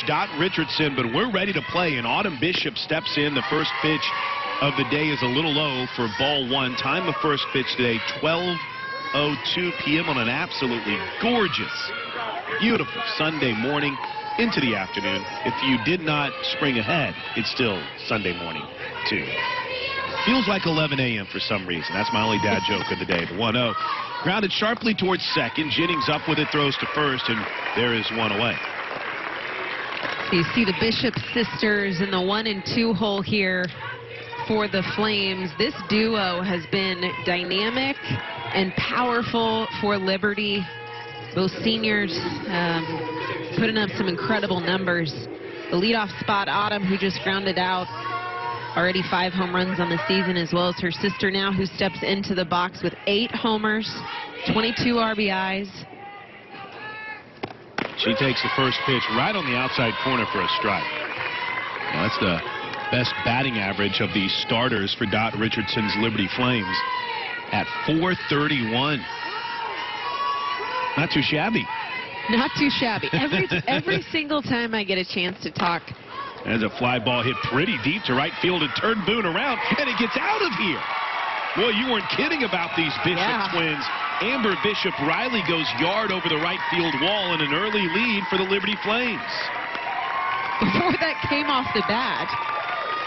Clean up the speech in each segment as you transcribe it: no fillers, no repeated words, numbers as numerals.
Dot Richardson, but we're ready to play. And Autumn Bishop steps in. The first pitch of the day is a little low for ball one. Time of first pitch today, 12:02 p.m. on an absolutely gorgeous, beautiful Sunday morning into the afternoon. If you did not spring ahead, it's still Sunday morning, too. Feels like 11 a.m. for some reason. That's my only dad joke of the day. The 1-0. Grounded sharply towards second. Jennings up with it, throws to first, and there is one away. You see the Bishop sisters in the 1 and 2 hole here for the Flames. This duo has been dynamic and powerful for Liberty. Both seniors putting up some incredible numbers. The leadoff spot, Autumn, who just grounded out. Already 5 home runs on the season, as well as her sister now, who steps into the box with 8 homers, 22 RBIs. She takes the first pitch right on the outside corner for a strike. Now, that's the best batting average of the starters for Dot Richardson's Liberty Flames at .431. Not too shabby. Not too shabby. Every single time I get a chance to talk. As a fly ball hit pretty deep to right field and turned Boone around, and it gets out of here. Boy, you weren't kidding about these Bishop twins. Amber Bishop Riley goes yard over the right field wall and an early lead for the Liberty Flames. Before that came off the bat,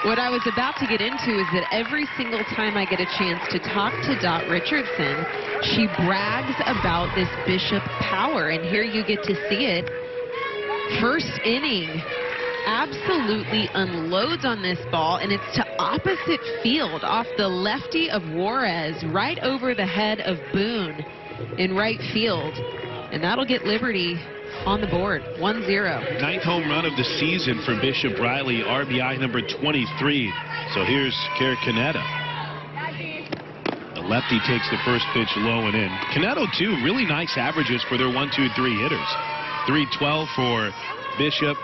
what I was about to get into is that every single time I get a chance to talk to Dot Richardson, she brags about this Bishop power, and here you get to see it. First inning, absolutely unloads on this ball, and it's to opposite field off the lefty of Juarez, right over the head of Boone in right field, and that'll get Liberty on the board, 1-0. 9th home run of the season for Bishop Riley, RBI number 23. So here's Canetta. The lefty takes the first pitch low and in. Canetto, too, really nice averages for their 1-2-3 hitters. 312 for Bishop,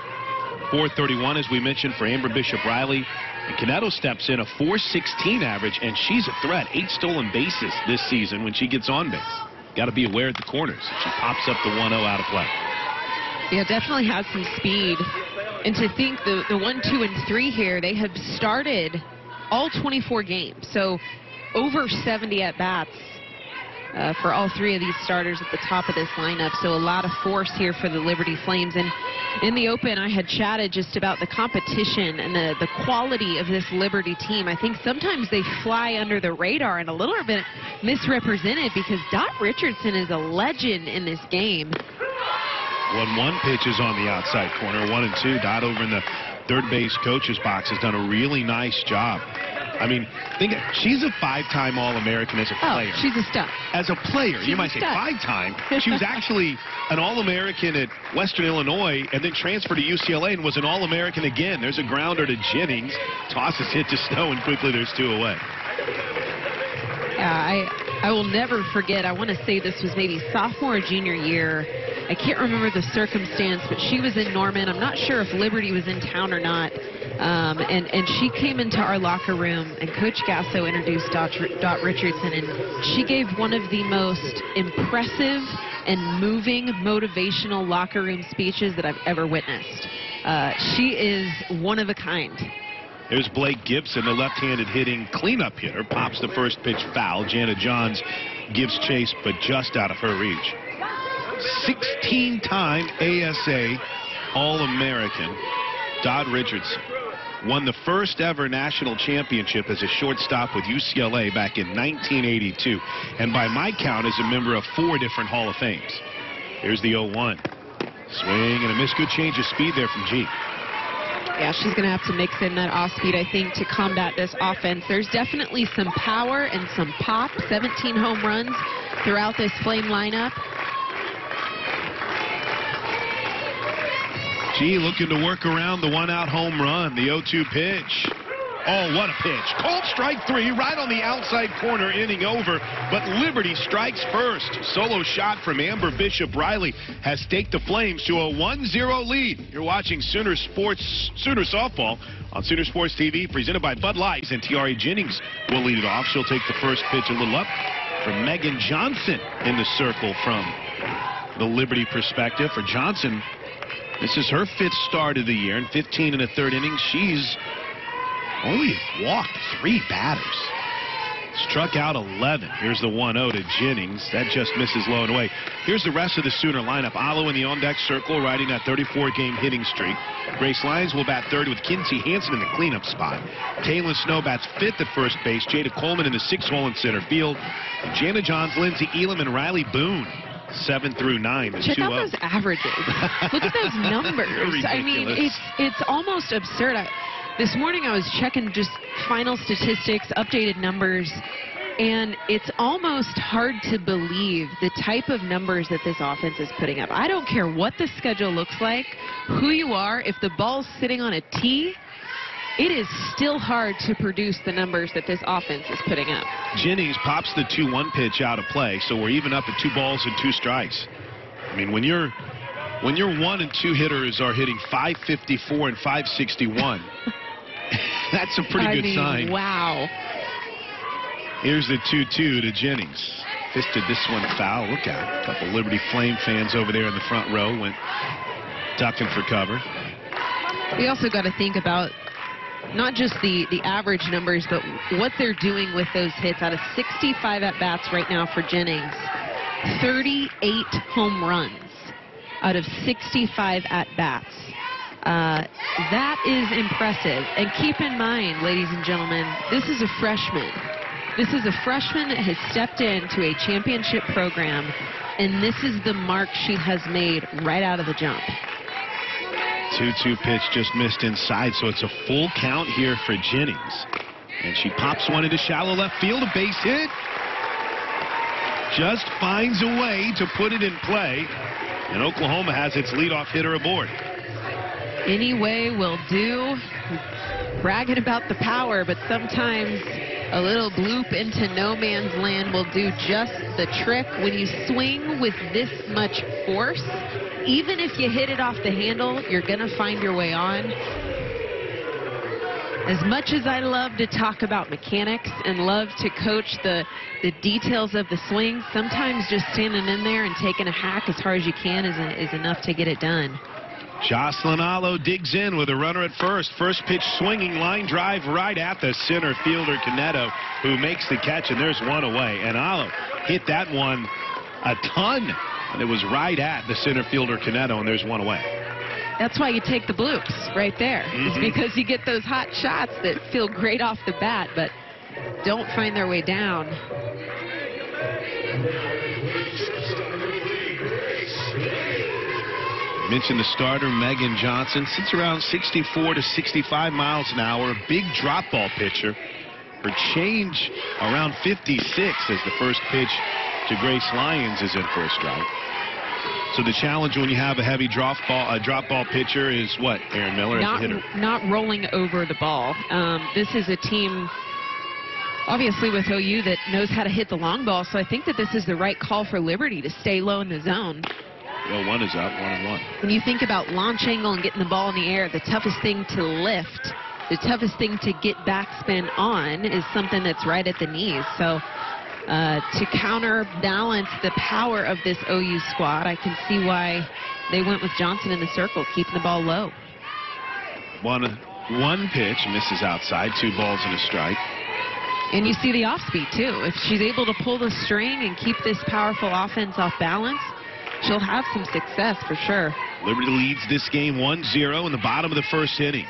431, as we mentioned, for Amber Bishop Riley. And Canetto steps in a 416 average, and she's a threat. 8 stolen bases this season when she gets on base. Got to be aware at the corners. She pops up the 1-0 out of play. Yeah, definitely has some speed. And to think the 1, 2, and 3 here, they have started all 24 games. So over 70 at-bats for all 3 of these starters at the top of this lineup. So a lot of force here for the Liberty Flames. And in the open, I had chatted just about the competition and the quality of this Liberty team. I think sometimes they fly under the radar and a little bit misrepresented, because Dot Richardson is a legend in this game. 1-1 pitches on the outside corner, 1 and 2. Dot over in the third base coach's box has done a really nice job. I mean, she's a 5-time All-American as a player. Oh, she's a stud. As a player, you might say 5-time. She was actually an All-American at Western Illinois and then transferred to UCLA and was an All-American again. There's a grounder to Jennings. Tosses hit to Snow, and quickly there's 2 away. Yeah, I will never forget. I want to say this was maybe sophomore or junior year. I can't remember the circumstance, but she was in Norman. I'm not sure if Liberty was in town or not. And she came into our locker room, and Coach Gasso introduced Dot Richardson, and she gave one of the most impressive and moving motivational locker room speeches that I've ever witnessed. She is one of a kind. There's Blake Gibson, the left-handed hitting cleanup hitter, pops the first pitch foul. Jana Johns gives chase, but just out of her reach. 16-time ASA All-American Dot Richardson won the first ever national championship as a shortstop with UCLA back in 1982, and by my count is a member of 4 different Hall of Fames. Here's the 0-1. Swing and a miss. Good change of speed there from G. Yeah, she's going to have to mix in that off-speed, I think, to combat this offense. There's definitely some power and some pop. 17 home runs throughout this Flame lineup. G looking to work around the 1-out home run, the 0-2 pitch. Oh, what a pitch. Called strike 3 right on the outside corner, inning over, but Liberty strikes first. Solo shot from Amber Bishop Riley has staked the Flames to a 1-0 lead. You're watching Sooner Softball on Sooner Sports TV, presented by Bud Light, and Tiare Jennings will lead it off. She'll take the first pitch a little up for Megan Johnson in the circle from the Liberty perspective. For Johnson, This is her 5th start of the year, and 15 in the 3rd inning. She's only walked 3 batters. Struck out 11. Here's the 1-0 to Jennings. That just misses low and away. Here's the rest of the Sooner lineup. Alo in the on-deck circle, riding that 34-game hitting streak. Grace Lyons will bat 3rd with Kinsey Hansen in the cleanup spot. Kaylin Snow bats 5th at first base. Jada Coleman in the 6th hole in center field. Jana Johns, Lindsey Elam, and Riley Boone 7 through 9. Check out those averages. Look at those numbers. I mean, it's almost absurd. This morning I was checking just final statistics, updated numbers, and it's almost hard to believe the type of numbers that this offense is putting up. I don't care what the schedule looks like, who you are, if the ball's sitting on a tee, it is still hard to produce the numbers that this offense is putting up. Jennings pops the 2-1 pitch out of play, so we're even up at 2 balls and 2 strikes. I mean, when your 1 and 2 hitters are hitting 554 and 561, that's a pretty good sign. Wow. Here's the 2-2 to Jennings. Fisted this one foul. Look out. A couple Liberty Flame fans over there in the front row went ducking for cover. We also got to think about not just the average numbers, but what they're doing with those hits. Out of 65 at-bats right now for Jennings, 38 home runs out of 65 at-bats. That is impressive. And keep in mind, ladies and gentlemen, this is a freshman. This is a freshman that has stepped into a championship program, and this is the mark she has made right out of the jump. 2-2 pitch just missed inside, so it's a full count here for Jennings. And she pops one into shallow left field, a base hit. Just finds a way to put it in play, and Oklahoma has its leadoff hitter aboard. Any way will do. Bragging about the power, but sometimes a little bloop into no man's land will do just the trick. When you swing with this much force, even if you hit it off the handle, you're going to find your way on. As much as I love to talk about mechanics and love to coach the details of the swing, sometimes just standing in there and taking a hack as hard as you can is enough to get it done. Jocelyn Alo digs in with a runner at first. First pitch swinging, line drive right at the center fielder, Caneto, who makes the catch, and there's one away. And Alo hit that one a ton, and it was right at the center fielder, Caneto, and there's one away. That's why you take the bloops right there. It's because you get those hot shots that feel great off the bat, but don't find their way down. Mentioned the starter, Megan Johnson, sits around 64 to 65 miles an hour. A big drop ball pitcher. Her change around 56 as the first pitch to Grace Lyons is in for a strike. So the challenge when you have a heavy drop ball pitcher is what, Aaron Miller, as a hitter? Not rolling over the ball. This is a team, obviously, with OU that knows how to hit the long ball, so I think that this is the right call for Liberty to stay low in the zone. Well, 1 is up, 1-1. When you think about launch angle and getting the ball in the air, the toughest thing to lift, the toughest thing to get backspin on is something that's right at the knees. So to counterbalance the power of this OU squad, I can see why they went with Johnson in the circle, keeping the ball low. One pitch misses outside, 2 balls and a strike. And you see the off speed too. If she's able to pull the string and keep this powerful offense off balance, she'll have some success for sure. Liberty leads this game 1-0 in the bottom of the first inning.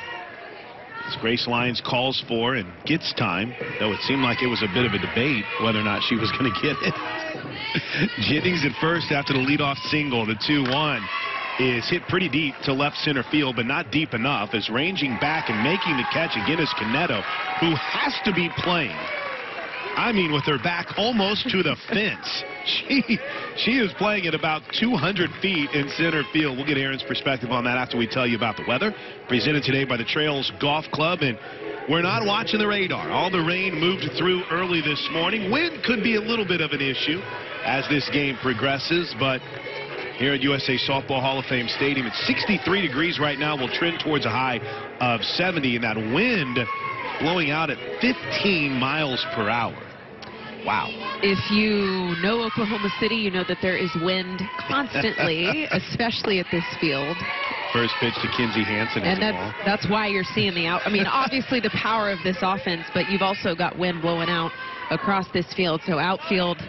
As Grace Lyons calls for and gets time, though it seemed like it was a bit of a debate whether or not she was going to get it. Jennings at first after the leadoff single. The 2-1 is hit pretty deep to left center field, but not deep enough, as ranging back and making the catch again is Caneto, who has to be playing, I mean, with her back almost to the fence. She is playing at about 200 feet in center field. We'll get Aaron's perspective on that after we tell you about the weather. Presented today by the Trails Golf Club, and we're not watching the radar. All the rain moved through early this morning. Wind could be a little bit of an issue as this game progresses, but here at USA Softball Hall of Fame Stadium, it's 63 degrees right now. We'll trend towards a high of 70, and that wind blowing out at 15 miles per hour. Wow. If you know Oklahoma City, you know that there is wind constantly, especially at this field. First pitch to Kinsey Hansen. And that's why you're seeing the out. I mean, obviously the power of this offense, but you've also got wind blowing out across this field. So outfield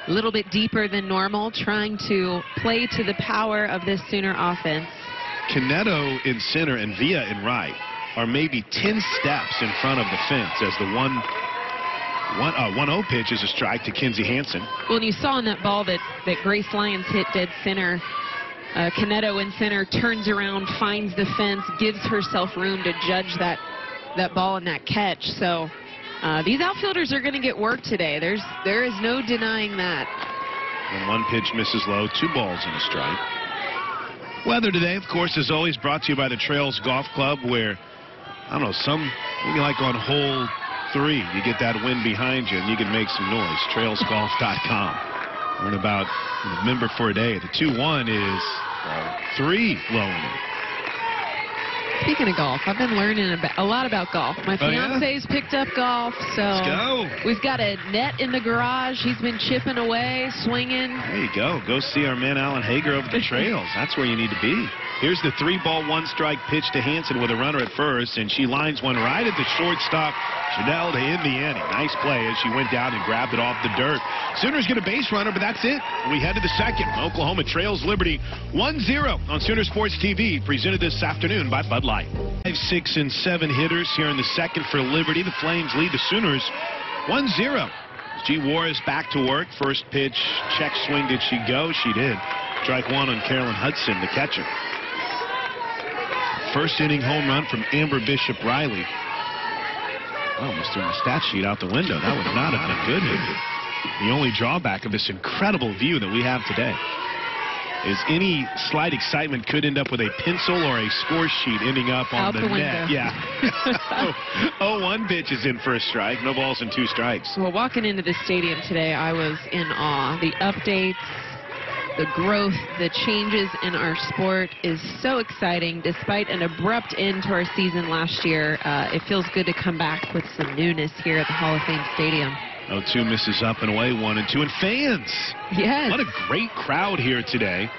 a little bit deeper than normal, trying to play to the power of this Sooner offense. Caneto in center and Villa in right are maybe 10 steps in front of the fence as the 1-0 pitch is a strike to Kinsey Hansen. Well, and you saw in that ball that Grace Lyons hit dead center. Caneto in center turns around, finds the fence, gives herself room to judge that ball and that catch. So these outfielders are going to get work today. There is no denying that. And one pitch misses low, 2 balls and a strike. Weather today, of course, is always brought to you by the Trails Golf Club, where, I don't know, maybe like on hole 3, you get that wind behind you and you can make some noise. Trailsgolf.com. Learn about the member for a day. The 2-1 is 3 low in it. Speaking of golf, I've been learning a lot about golf. My fiance's picked up golf, so let's go. We've got a net in the garage. He's been chipping away, swinging. There you go. Go see our man Alan Hager over the trails. That's where you need to be. Here's the 3-ball, 1-strike pitch to Hansen with a runner at first, and she lines one right at the shortstop, Chanel, to end the inning. Nice play as she went down and grabbed it off the dirt. Sooners get a base runner, but that's it. We head to the second. Oklahoma trails Liberty 1-0 on Sooner Sports TV, presented this afternoon by Bud Light. 5, 6, and 7 hitters here in the second for Liberty. The Flames lead the Sooners 1-0. G. Warris back to work. First pitch, check swing. Did she go? She did. Strike one on Carolyn Hudson, the catcher. First inning home run from Amber Bishop Riley. Oh, almost threw the stat sheet out the window. That would not have been good. The only drawback of this incredible view that we have today is any slight excitement could end up with a pencil or a score sheet ending up on the net. Yeah. 0-1 pitch is in for a strike. No balls and 2 strikes. Well, walking into the stadium today, I was in awe. The updates, the growth, the changes in our sport is so exciting. Despite an abrupt end to our season last year, it feels good to come back with some newness here at the Hall of Fame Stadium. 0-2 misses up and away, 1-2. And fans, yes, what a great crowd here today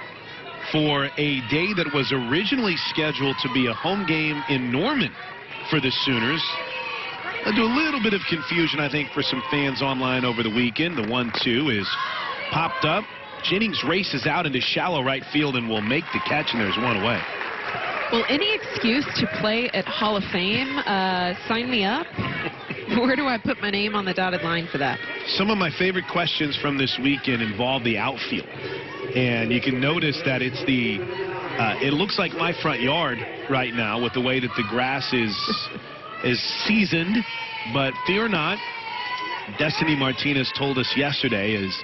for a day that was originally scheduled to be a home game in Norman for the Sooners. Led to a little bit of confusion, I think, for some fans online over the weekend. The 1-2 is popped up. Jennings races out into shallow right field and will make the catch, and there's one away. Well, any excuse to play at Hall of Fame, sign me up. Where do I put my name on the dotted line for that? Some of my favorite questions from this weekend involve the outfield. And you can notice that it's it looks like my front yard right now with the way that the grass is seasoned. But fear not, Destiny Martinez told us yesterday as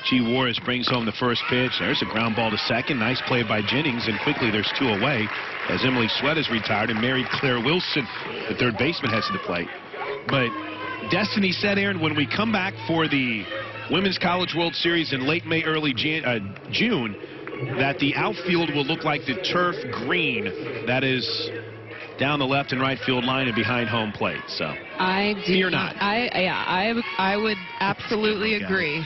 G. Warris brings home the first pitch. There's a ground ball to second. Nice play by Jennings, and quickly there's 2 away as Emily Sweat is retired and Mary Claire Wilson, the third baseman, heads to the plate. But Destiny said, Aaron, when we come back for the Women's College World Series in late May, early June, that the outfield will look like the turf green that is down the left and right field line and behind home plate. So I do fear not. I would absolutely agree.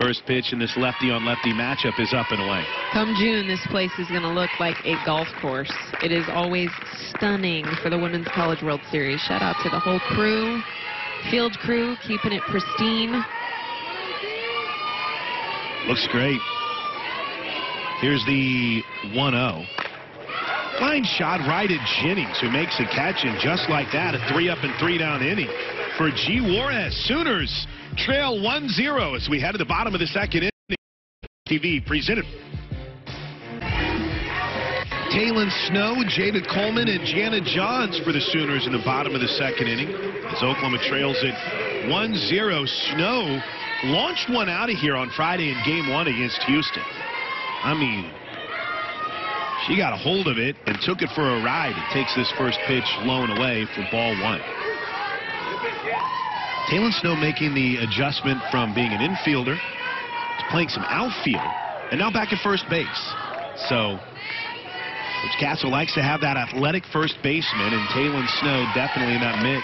First pitch in this lefty-on-lefty matchup is up and away. Come June, this place is going to look like a golf course. It is always stunning for the Women's College World Series. Shout out to the whole crew, field crew, keeping it pristine. Looks great. Here's the 1-0. Line shot right at Jennings, who makes a catch, and just like that, a 3-up and 3-down inning for G. Juarez. Sooners trail 1-0 as we head to the bottom of the second inning. TV presented. Taylon Snow, Jada Coleman, and Jana Johns for the Sooners in the bottom of the second inning as Oklahoma trails it 1-0. Snow launched one out of here on Friday in game 1 against Houston. I mean, she got a hold of it and took it for a ride. It takes this first pitch low and away for ball 1. Taylon Snow making the adjustment from being an infielder to playing some outfield and now back at first base. So Coach Castle likes to have that athletic first baseman, and Taylon Snow definitely in that mix.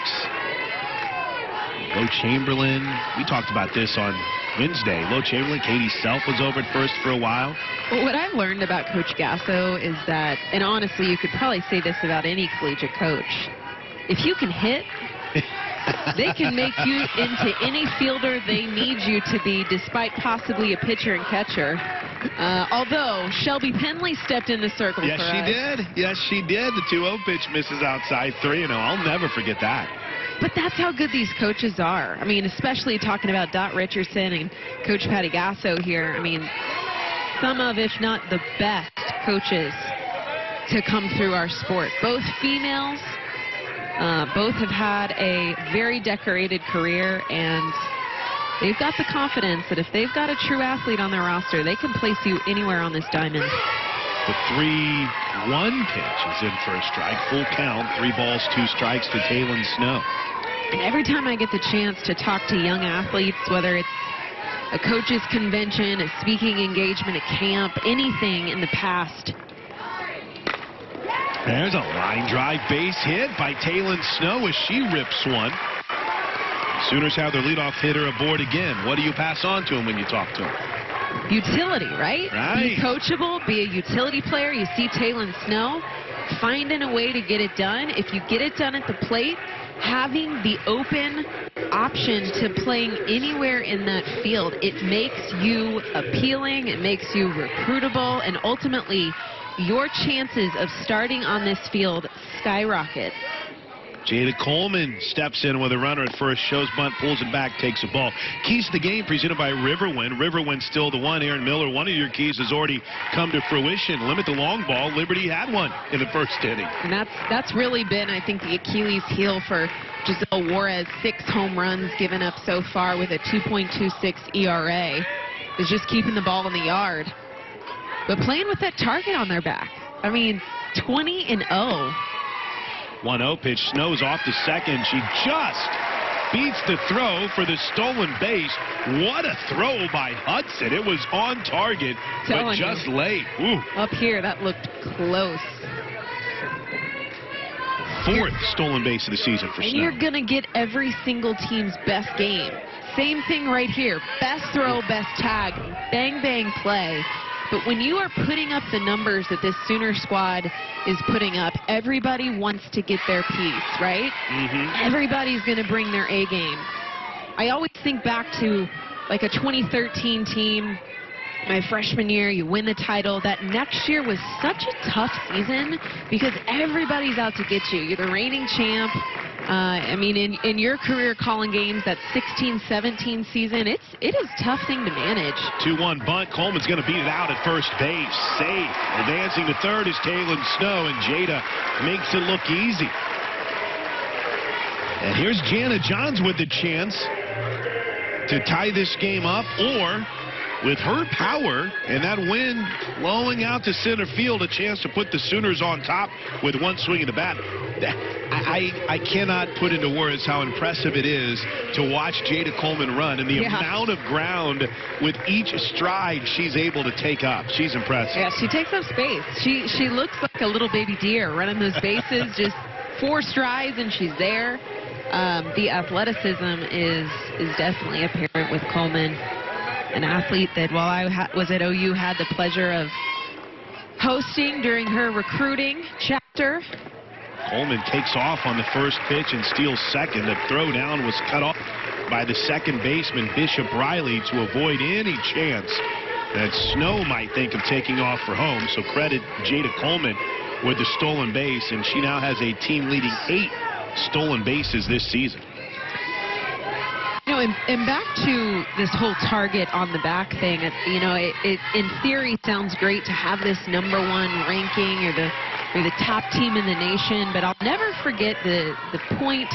Bo Chamberlain, we talked about this on Wednesday. Lo Chamberlain, Katie Self was over at first for a while. Well, what I've learned about Coach Gasso is that, and honestly, you could probably say this about any collegiate coach, if you can hit, they can make you into any fielder they need you to be, despite possibly a pitcher and catcher. Although Shelby Penley stepped in the circle yes, for she us. did. Yes, she did. The 2-0 pitch misses outside 3-0. I'll never forget that. But that's how good these coaches are. I mean, especially talking about Dot Richardson and Coach Patty Gasso here. I mean, some of, if not the best coaches to come through our sport. Both females, both have had a very decorated career, and they've got the confidence that if they've got a true athlete on their roster, they can place you anywhere on this diamond. The 3-1 pitch is in for a strike. Full count. 3 balls, 2 strikes to Taylon Snow. And every time I get the chance to talk to young athletes, whether it's a coaches convention, a speaking engagement, a camp, anything in the past. There's a line drive base hit by Taylon Snow as she rips one. Sooners have their leadoff hitter aboard again. What do you pass on to him when you talk to him? Utility, right? Right. Be coachable, be a utility player. You see Taylon Snow finding a way to get it done. If you get it done at the plate, having the open option to playing anywhere in that field, it makes you appealing, it makes you recruitable, and ultimately your chances of starting on this field skyrocket. Jada Coleman steps in with a runner at first, shows bunt, pulls it back, takes a ball. Keys to the game presented by Riverwind. Riverwind's still the one. Aaron Miller, one of your keys has already come to fruition. Limit the long ball. Liberty had one in the first inning. And that's really been, I think, the Achilles heel for Giselle Juarez. 6 home runs given up so far with a 2.26 ERA. Is just keeping the ball in the yard. But playing with that target on their back. I mean, 20-0. 1-0 pitch. Snow's off to second. She just beats the throw for the stolen base. What a throw by Hudson. It was on target, but just late. Ooh. Up here, that looked close. 4th stolen base of the season for Snow. And you're going to get every single team's best game. Same thing right here. Best throw, best tag, bang, bang play. But when you are putting up the numbers that this Sooner squad is putting up, everybody wants to get their piece, right? Mm-hmm. Everybody's going to bring their A game. I always think back to like a 2013 team, my freshman year, you win the title. That next year was such a tough season because everybody's out to get you. You're the reigning champ. I mean, in your career calling games, that 16-17 season, it is a tough thing to manage. 2-1 bunt. Coleman's going to beat it out at first base. Safe. Advancing to third is Taylon Snow, and Jada makes it look easy. And here's Jana Johns with the chance to tie this game up, or with her power and that wind blowing out to center field, a chance to put the Sooners on top with one swing of the bat. I cannot put into words how impressive it is to watch Jada Coleman run and the amount of ground with each stride she's able to take up. She's impressive. Yeah, she takes up space. She looks like a little baby deer running those bases, just 4 strides and she's there. The athleticism is definitely apparent with Coleman. An athlete that, while I was at OU, had the pleasure of hosting during her recruiting chapter. Coleman takes off on the first pitch and steals second. The throw down was cut off by the second baseman, Bishop Riley, to avoid any chance that Snow might think of taking off for home. So credit Jada Coleman with the stolen base, and she now has a team-leading 8 stolen bases this season. You know, and back to this whole target on the back thing, you know, it in theory sounds great to have this #1 ranking or the top team in the nation, but I'll never forget the point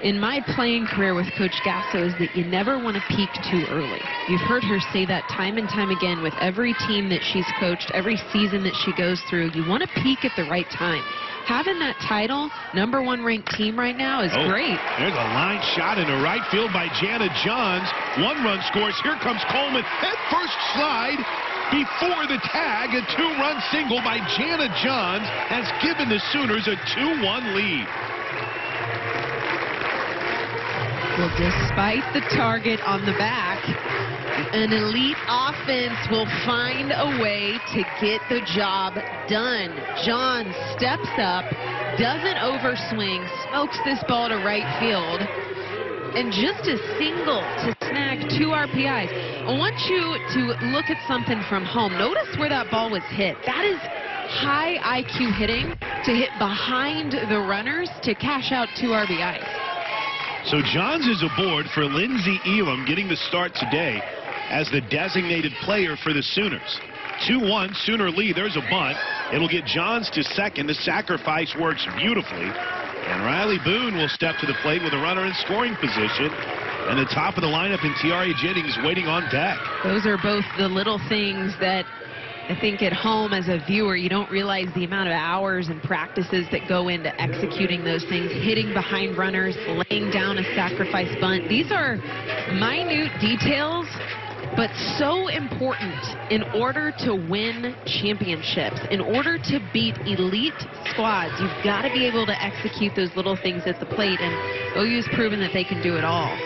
in my playing career with Coach Gasso is that you never want to peak too early. You've heard her say that time and time again with every team that she's coached, every season that she goes through. You want to peak at the right time. Having that title, #1 ranked team right now is great. There's a line shot into right field by Jana Johns. 1 run scores. Here comes Coleman. Head first slide before the tag. A 2-run single by Jana Johns has given the Sooners a 2-1 lead. Well, despite the target on the back, An elite offense will find a way to get the job done. John steps up, doesn't overswing, smokes this ball to right field, and just a single to snag 2 RBIs. I want you to look at something from home. Notice where that ball was hit. That is high IQ hitting to hit behind the runners to cash out 2 RBIs. So Johns is aboard for Lindsey Elam, getting the start today as the designated player for the Sooners. 2-1 Sooner lead. There's a bunt. It'll get Johns to second. The sacrifice works beautifully. And Riley Boone will step to the plate with a runner in scoring position. And the top of the lineup in Tiare Jennings waiting on deck. Those are both the little things that I think at home as a viewer you don't realize the amount of hours and practices that go into executing those things. Hitting behind runners, laying down a sacrifice bunt. These are minute details, but so important in order to win championships, in order to beat elite squads. You've got to be able to execute those little things at the plate, and OU's proven that they can do it all.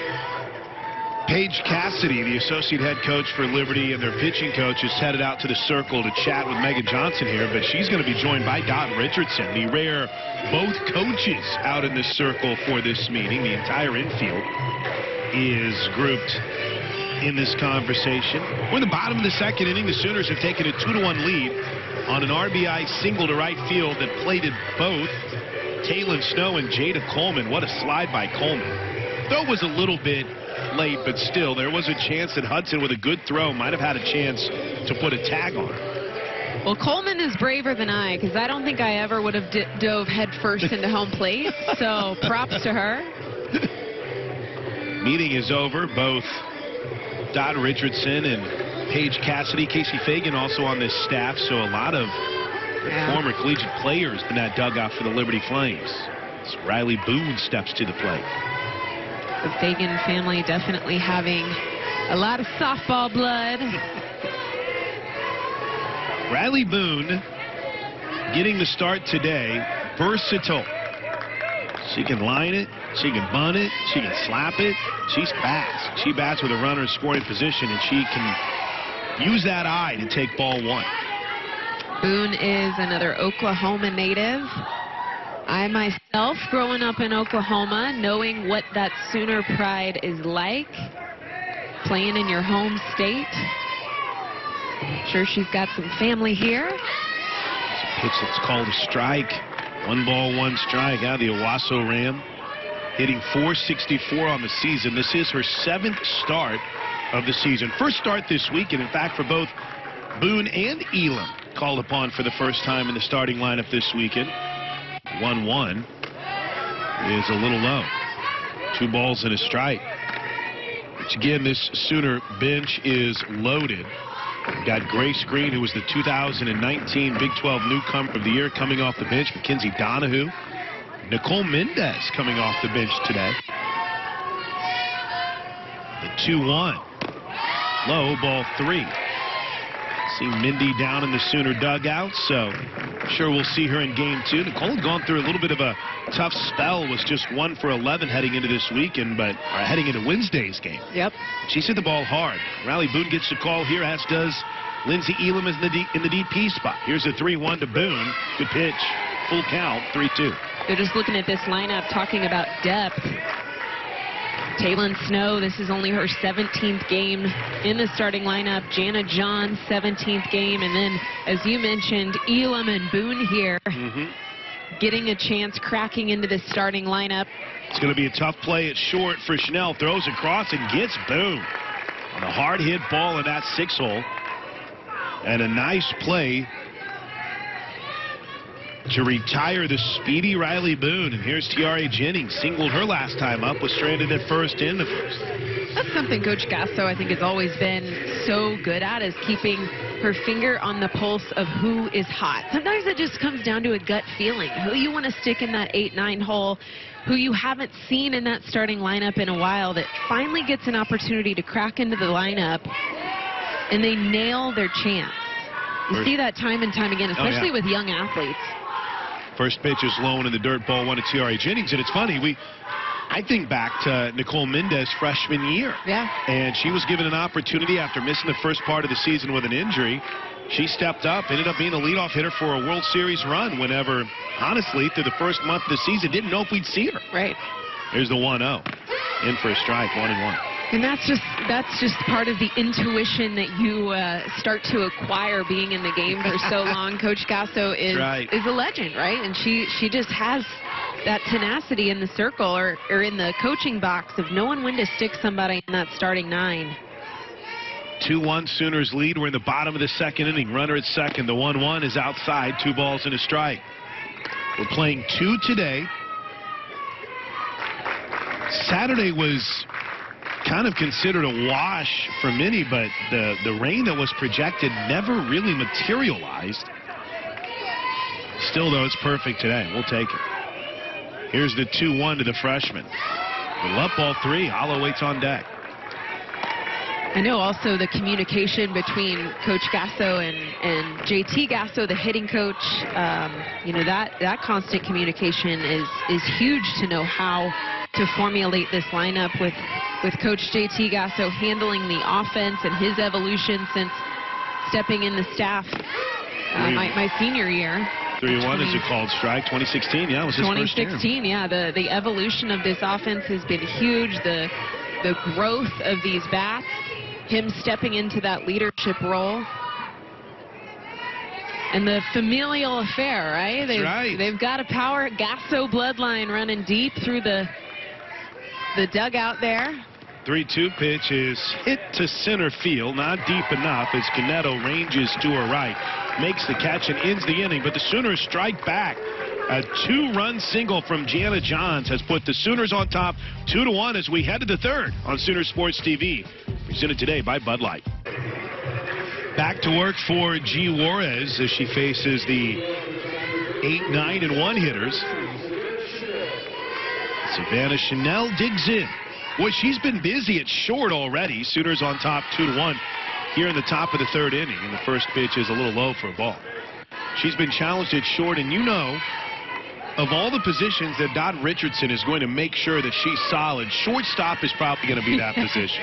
Paige Cassidy, the associate head coach for Liberty, and their pitching coach is headed out to the circle to chat with Megan Johnson here, but she's going to be joined by Dot Richardson, the rare both coaches out in the circle for this meeting. The entire infield is grouped in this conversation. We're in the bottom of the second inning. The Sooners have taken a 2-1 lead on an RBI single to right field that plated both Taylon Snow and Jada Coleman. What a slide by Coleman. Throw was a little bit late, but still there was a chance that Hudson with a good throw might have had a chance to put a tag on her. Well, Coleman is braver than I, because I don't think I ever would have dove headfirst into home plate, so props to her. Meeting is over. Both Dot Richardson and Paige Cassidy, Casey Fagan also on this staff, so a lot of former collegiate players in that dugout for the Liberty Flames. As Riley Boone steps to the plate. The Fagan family definitely having a lot of softball blood. Riley Boone getting the start today. Versatile. She can line it. She can bunt it. She can slap it. She's fast. She bats with a runner in scoring position, and she can use that eye to take ball 1. Boone is another Oklahoma native. I myself, growing up in Oklahoma, knowing what that Sooner pride is like, playing in your home state. I'm sure she's got some family here. It's a pitch that's called a strike. 1 ball, 1 strike out of the Owasso Ram. Hitting .464 on the season. This is her 7th start of the season. First start this week, and in fact for both Boone and Elam called upon for the first time in the starting lineup this weekend. 1-1 is a little low. 2 balls and a strike. Which again, this Sooner bench is loaded. We've got Grace Green, who was the 2019 Big 12 Newcomer of the Year, coming off the bench. Mackenzie Donahue. Nicole Mendez coming off the bench today. The 2-1. Low, ball 3. See Mindy down in the Sooner dugout, so I'm sure we'll see her in game 2. Nicole had gone through a little bit of a tough spell, was just 1 for 11 heading into this weekend, but heading into Wednesday's game. Yep. She's hit the ball hard. Riley Boone gets the call here, as does Lindsey Elam in the DP spot. Here's a 3-1 to Boone. Good pitch. Full count, 3-2. They're just looking at this lineup, talking about depth. Taylon Snow, this is only her 17th game in the starting lineup. Jana John, 17th game. And then, as you mentioned, Elam and Boone here getting a chance, cracking into the starting lineup. It's going to be a tough play at short for Schnell. Throws across and gets Boone on a hard hit ball in that 6-hole. And a nice play to retire the speedy Riley Boone. And here's Tiare Jennings. Singled her last time up, was stranded at first in the first. That's something Coach Gasto, I think, has always been so good at, is keeping her finger on the pulse of who is hot. Sometimes it just comes down to a gut feeling. Who you want to stick in that 8-9 hole, who you haven't seen in that starting lineup in a while, that finally gets an opportunity to crack into the lineup, and they nail their chance. You see that time and time again, especially with young athletes. First pitch is low and in the dirt, ball 1 to Tiare Jennings. And it's funny, I think back to Nicole Mendez freshman year. Yeah. And she was given an opportunity after missing the first part of the season with an injury. She stepped up, ended up being a leadoff hitter for a World Series run whenever, honestly, through the first month of the season, didn't know if we'd see her. Right. Here's the 1-0. In for a strike, 1-1. And that's just part of the intuition that you start to acquire being in the game for so long. Coach Gasso is a legend, right? And she just has that tenacity in the circle or in the coaching box of knowing when to stick somebody in that starting 9. 2-1 Sooners lead. We're in the bottom of the second inning. Runner at second. The 1-1 is outside. 2 balls and a strike. We're playing 2 today. Saturday was kind of considered a wash for many, but the rain that was projected never really materialized. Still, though, it's perfect today. We'll take it. Here's the 2-1 to the freshman. The love ball 3. Hollow waits on deck. I know also the communication between Coach Gasso and JT Gasso, the hitting coach. You know, that constant communication is huge to know how to formulate this lineup with Coach JT Gasso handling the offense and his evolution since stepping in the staff my senior year. 3-1 is a called strike. 2016, yeah, it was his first year. 2016, yeah. The evolution of this offense has been huge. The growth of these bats, him stepping into that leadership role. And the familial affair, right? They've got a power Gasso bloodline running deep through the dugout there. 3-2 pitch is hit to center field, not deep enough as Canetto ranges to her right, makes the catch and ends the inning, but the Sooners strike back. A 2-run single from Gianna Johns has put the Sooners on top 2-1 as we head to the third on Sooner Sports TV. Presented today by Bud Light. Back to work for G. Juarez as she faces the 8, 9, and 1 hitters. Savannah Chanel digs in. Boy, she's been busy at short already. Sooners on top 2-1 here in the top of the third inning. And the first pitch is a little low for a ball. She's been challenged at short, and you know, of all the positions that Dot Richardson is going to make sure that she's solid, shortstop is probably going to be that position.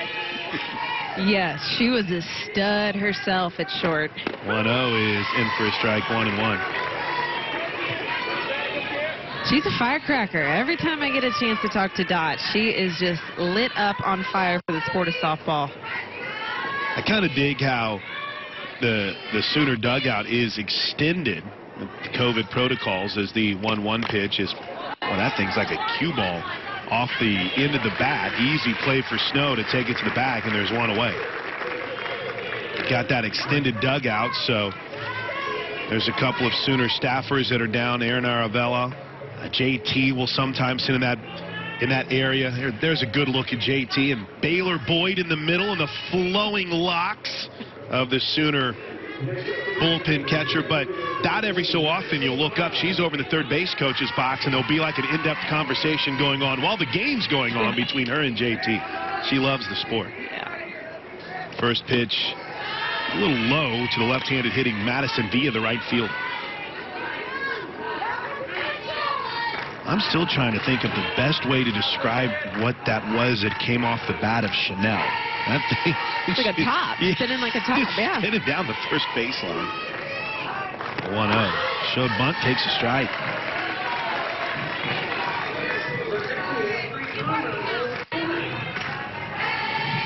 Yes, she was a stud herself at short. 1-0 is in for a strike, 1-1. She's a firecracker. Every time I get a chance to talk to Dot, she is just lit up on fire for the sport of softball. I kind of dig how the Sooner dugout is extended with the COVID protocols as the 1-1 pitch is, well, that thing's like a cue ball off the end of the bat. Easy play for Snow to take it to the bag, and there's one away. Got that extended dugout, so there's a couple of Sooner staffers that are down. Aaron Aravella, JT will sometimes sit in that area. There's a good look at JT, and Baylor Boyd in the middle, and the flowing locks of the Sooner bullpen catcher. But not every so often you'll look up. She's over in the third base coach's box, and there'll be like an in-depth conversation going on while the game's going on between her and JT. She loves the sport. Yeah. First pitch a little low to the left-handed hitting Madison via the right field. I'm still trying to think of the best way to describe what that was that came off the bat of Chanel. That thing, it's like a top. Yeah. Spinning like a top, yeah. Spinning down the first baseline. 1-0. Showed bunt, takes a strike.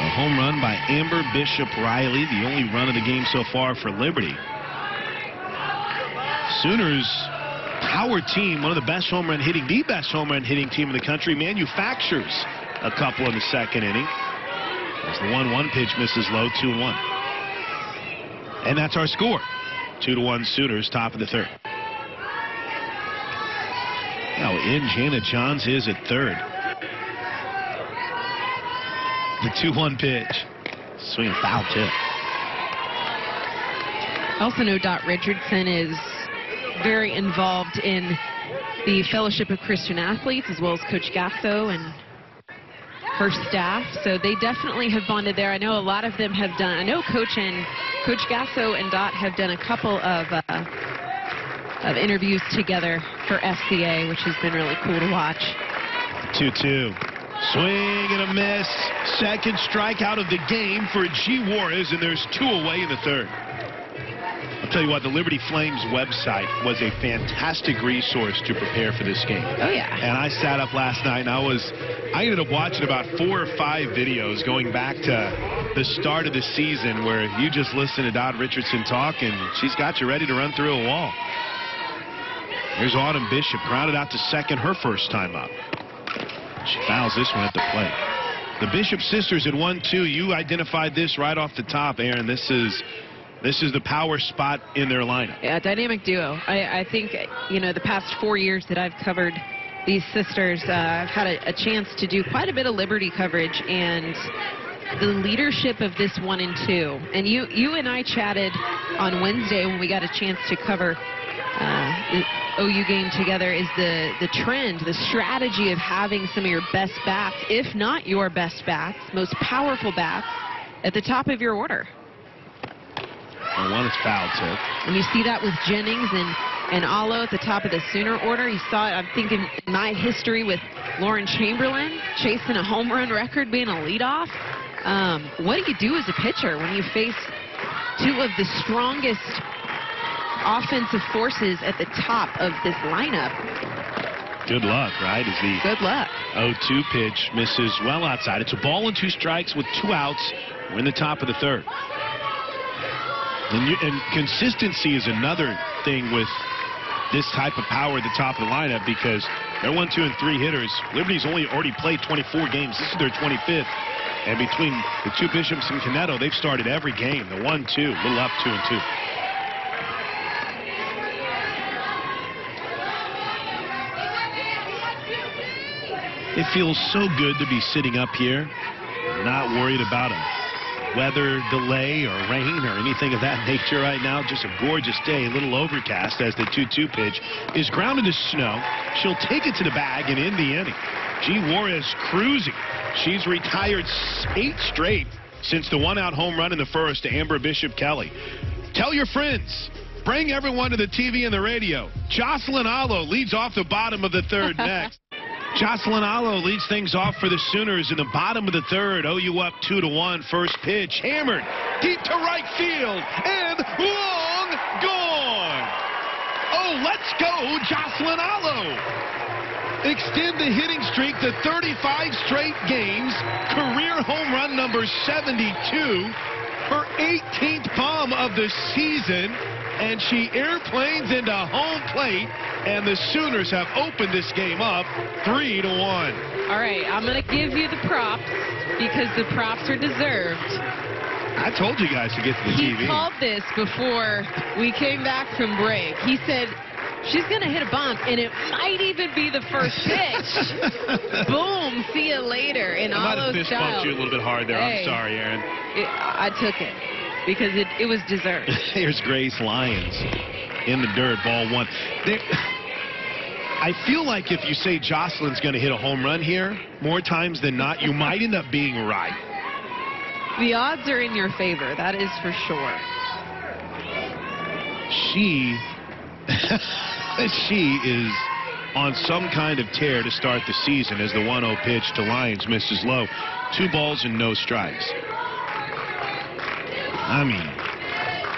A home run by Amber Bishop Riley, the only run of the game so far for Liberty. Sooners power team, one of the best home run hitting, the best home run hitting team in the country, manufactures a couple in the second inning. As the 1-1 pitch misses low, 2-1. And that's our score. 2-1 Sooners, top of the third. Now in, Jana Johns is at third. The 2-1 pitch. Swing and foul tip. I also know Dot Richardson is very involved in the Fellowship of Christian Athletes, as well as Coach Gasso and her staff. So they definitely have bonded there. I know a lot of them have done. I know Coach Gasso and Dot have done a couple of interviews together for SCA, which has been really cool to watch. 2-2. Swing and a miss. Second strikeout of the game for G. Juarez, and there's 2 away in the third. I'll tell you what, the Liberty Flames website was a fantastic resource to prepare for this game. Oh, yeah. And I sat up last night, and I ended up watching about 4 or 5 videos going back to the start of the season where you just listen to Dot Richardson talk, and she's got you ready to run through a wall. Here's Autumn Bishop, grounded out to second, her first time up. She fouls this one at the plate. The Bishop sisters at 1-2. You identified this right off the top, Aaron. This is the power spot in their lineup. Yeah, dynamic duo. I think, the past 4 years that I've covered these sisters, I've had a chance to do quite a bit of Liberty coverage, and the leadership of this 1 and 2. And you and I chatted on Wednesday when we got a chance to cover the OU game together, is the trend, the strategy of having some of your best bats, if not your best bats, most powerful bats, at the top of your order. And one is foul tip. And you see that with Jennings and Allo at the top of the Sooner order. You saw it, I'm thinking, in my history with Lauren Chamberlain chasing a home run record, being a leadoff. What do you do as a pitcher when you face 2 of the strongest offensive forces at the top of this lineup? Good luck, right? Good luck. 0-2 pitch misses well outside. It's a ball and 2 strikes with 2 outs. We're in the top of the third. And consistency is another thing with this type of power at the top of the lineup, because they're 1, 2, and 3 hitters. Liberty's already played 24 games. This is their 25th. And between the 2 Bishops and Caneto, they've started every game. The 1-2, a little up 2-2. It feels so good to be sitting up here, not worried about a weather delay or rain or anything of that nature right now. Just a gorgeous day, a little overcast as the 2-2 pitch is grounded to snow. She'll take it to the bag and end the inning. G. Juarez cruising. She's retired 8 straight since the 1-out home run in the first to Amber Bishop Kelly. Tell your friends. Bring everyone to the TV and the radio. Jocelyn Allo leads off the bottom of the third next. Jocelyn Allo leads things off for the Sooners in the bottom of the third. OU up 2-1. First pitch hammered deep to right field and long gone. Oh, let's go, Jocelyn Allo. Extend the hitting streak to 35 straight games. Career home run number 72. Her 18th bomb of the season. And she airplanes into home plate, and the Sooners have opened this game up 3-1. All right, I'm going to give you the props because the props are deserved. I told you guys to get to the TV. He called this before we came back from break. He said, she's going to hit a bomb, and it might even be the first pitch. Boom, see you later in I might have Allo fist style. bumped you a little bit hard there. Hey, I'm sorry, Aaron. I took it because it was deserved. Here's Grace Lyons in the dirt, ball 1. I feel like if you say Jocelyn's going to hit a home run here, more times than not, you might end up being right. The odds are in your favor, that is for sure. She is on some kind of tear to start the season as the 1-0 pitch to Lyons misses low. 2 balls and no strikes. I mean,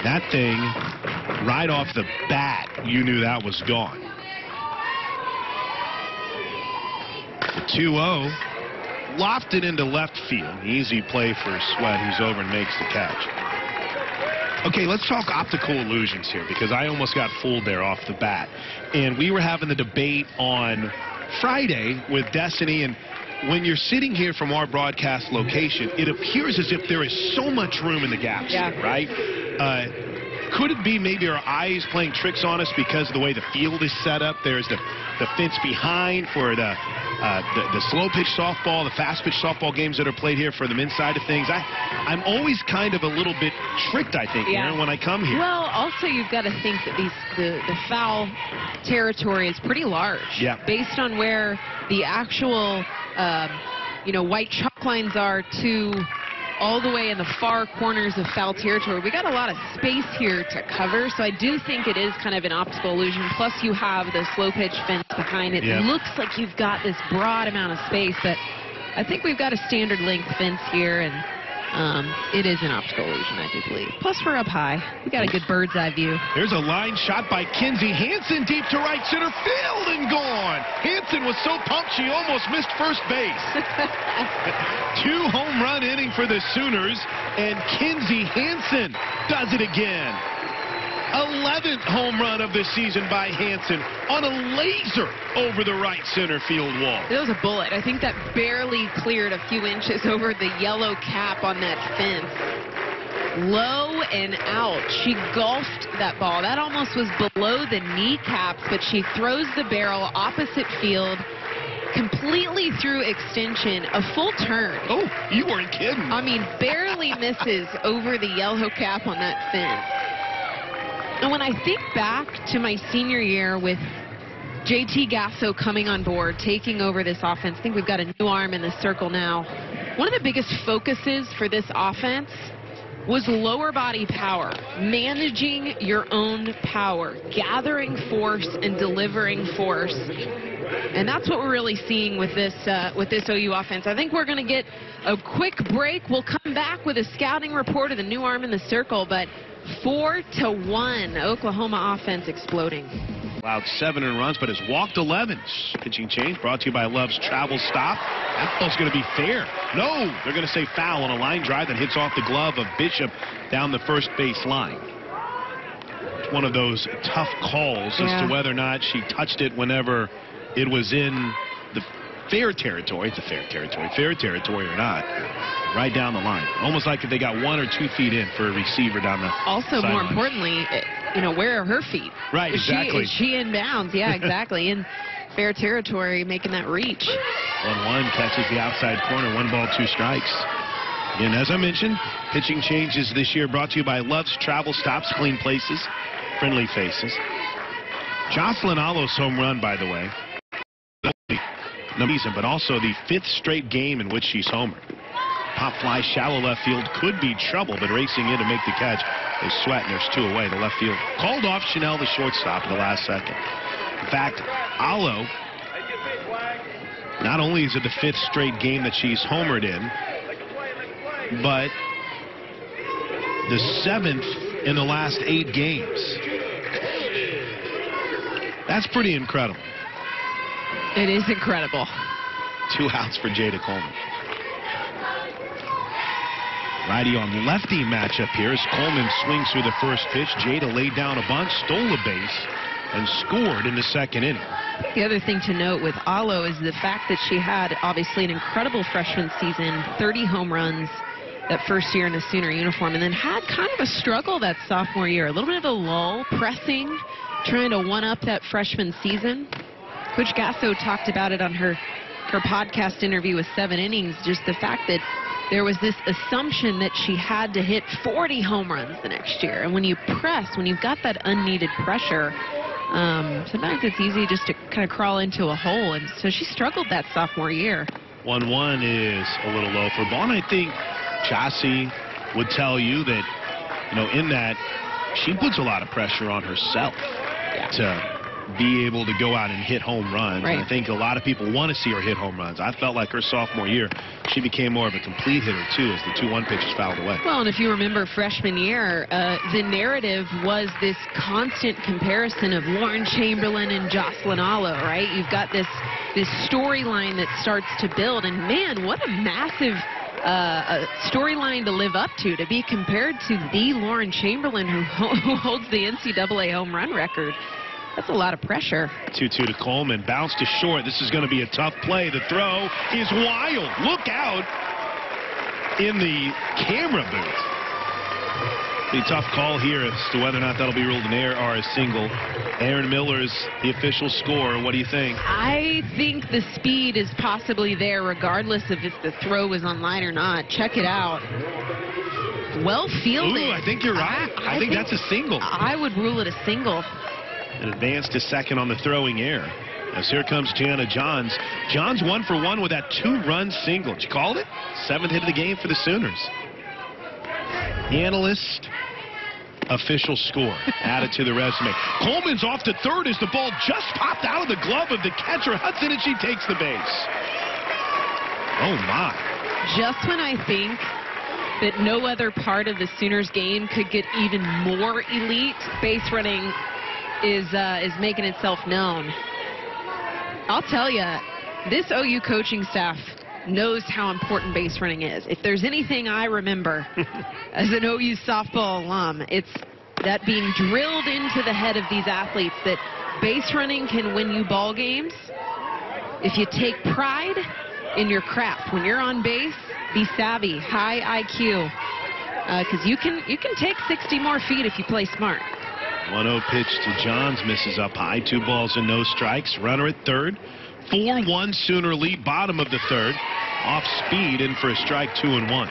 that thing, right off the bat, you knew that was gone. The 2-0, lofted into left field. Easy play for Sweat, who's over and makes the catch. Okay, let's talk optical illusions here, because I almost got fooled there off the bat. And we were having the debate on Friday with Destiny, and when you're sitting here from our broadcast location, it appears as if there is so much room in the gaps, yeah, here, right? Could it be maybe our eyes playing tricks on us because of the way the field is set up? There's the fence behind for the slow pitch softball, the fast pitch softball games that are played here for the men's side of things. I'm always kind of a little bit tricked, I think, yeah, Aaron, when I come here. Well, also you've got to think that the foul territory is pretty large. Yeah. Based on where the actual white chalk lines are to all the way in the far corners of foul territory. We got a lot of space here to cover, so I do think it is kind of an optical illusion. Plus you have the slow pitch fence behind it. Yeah. It looks like you've got this broad amount of space, but I think we've got a standard length fence here, and it is an optical illusion, I do believe. Plus, we're up high. We got a good bird's eye view. Here's a line shot by Kinsey Hansen deep to right center field and gone. Hansen was so pumped she almost missed first base. 2 home run inning for the Sooners, and Kinsey Hansen does it again. 11th home run of the season by Hansen on a laser over the right center field wall. It was a bullet. I think that barely cleared a few inches over the yellow cap on that fence. Low and out. She golfed that ball. That almost was below the kneecaps, but she throws the barrel opposite field, completely through extension, a full turn. Oh, you weren't kidding. I mean, barely misses over the yellow cap on that fence. And when I think back to my senior year with JT Gasso coming on board, taking over this offense, I think we've got a new arm in the circle now. One of the biggest focuses for this offense was lower body power, managing your own power, gathering force and delivering force. And that's what we're really seeing with this OU offense. I think we're going to get a quick break. We'll come back with a scouting report of the new arm in the circle, but 4-1, Oklahoma offense exploding. Allowed 7 runs, but has walked 11. Pitching change brought to you by Love's Travel Stop. That ball's going to be fair. No, they're going to say foul on a line drive that hits off the glove of Bishop down the first base line. It's one of those tough calls as to whether or not she touched it whenever it was in the fair territory. It's a fair territory or not. Right down the line. Almost like if they got 1 or 2 feet in for a receiver down the Also, more importantly, you know, where are her feet? Right, exactly. Is she in bounds? Yeah, exactly. In fair territory, making that reach. 1-1 catches the outside corner. 1 ball, 2 strikes. And as I mentioned, pitching changes this year brought to you by Love's Travel Stops, clean places, friendly faces. Jocelyn Allo's home run, by the way, but also the 5th straight game in which she's homered. Pop fly, shallow left field, could be trouble, but racing in to make the catch is Sweat, and there's 2 away. The left field called off Chanel, the shortstop, at the last second. In fact, Allo, not only is it the 5th straight game that she's homered in, but the 7th in the last 8 games. That's pretty incredible. It is incredible. 2 outs for Jada Coleman. Righty on lefty matchup here as Coleman swings through the first pitch. Jada laid down a bunt, stole a base, and scored in the 2nd inning. The other thing to note with Allo is the fact that she had obviously an incredible freshman season, 30 home runs that first year in a Sooner uniform, and then had kind of a struggle that sophomore year. A little bit of a lull, pressing, trying to one-up that freshman season. Coach Gasso talked about it on her podcast interview with 7 innings, just the fact that there was this assumption that she had to hit 40 home runs the next year. And when you press, when you've got that unneeded pressure, sometimes it's easy just to kind of crawl into a hole. And so she struggled that sophomore year. 1-1 is a little low for ball. And I think Chassie would tell you that, you know, in that she puts a lot of pressure on herself to be able to go out and hit home runs. Right. And I think a lot of people want to see her hit home runs. I felt like her sophomore year, she became more of a complete hitter, too, as the 2-1 pitches fouled away. Well, and if you remember freshman year, the narrative was this constant comparison of Lauren Chamberlain and Jocelyn Allo, right? You've got this storyline that starts to build, and man, what a massive storyline to live up to be compared to the Lauren Chamberlain who holds the NCAA home run record. That's a lot of pressure. 2-2 to Coleman. Bounce to short. This is going to be a tough play. The throw is wild. Look out in the camera booth. Be a tough call here as to whether or not that'll be ruled an error or a single. Aaron Miller's the official score. What do you think? I think the speed is possibly there regardless of if the throw was on line or not. Check it out. Well fielded. Ooh, I think you're right. I think that's a single. I would rule it a single. An advance to second on the throwing error. As here comes Jana Johns. Johns 1 for 1 with that 2-run single. Did you call it? 7th hit of the game for the Sooners. Analyst official score added to the resume. Coleman's off to third as the ball just popped out of the glove of the catcher Hudson, and she takes the base. Oh, my. Just when I think that no other part of the Sooners game could get even more elite, base running is making itself known. I'll tell you, this OU coaching staff knows how important base running is. If there's anything I remember as an OU softball alum, it's that being drilled into the head of these athletes that base running can win you ball games if you take pride in your craft. When you're on base, be savvy, high IQ, because you can take 60 more feet if you play smart. 1-0 pitch to Johns, misses up high. 2 balls and no strikes. Runner at third. 4-1 Sooner lead, bottom of the third. Off speed, in for a strike, 2-1.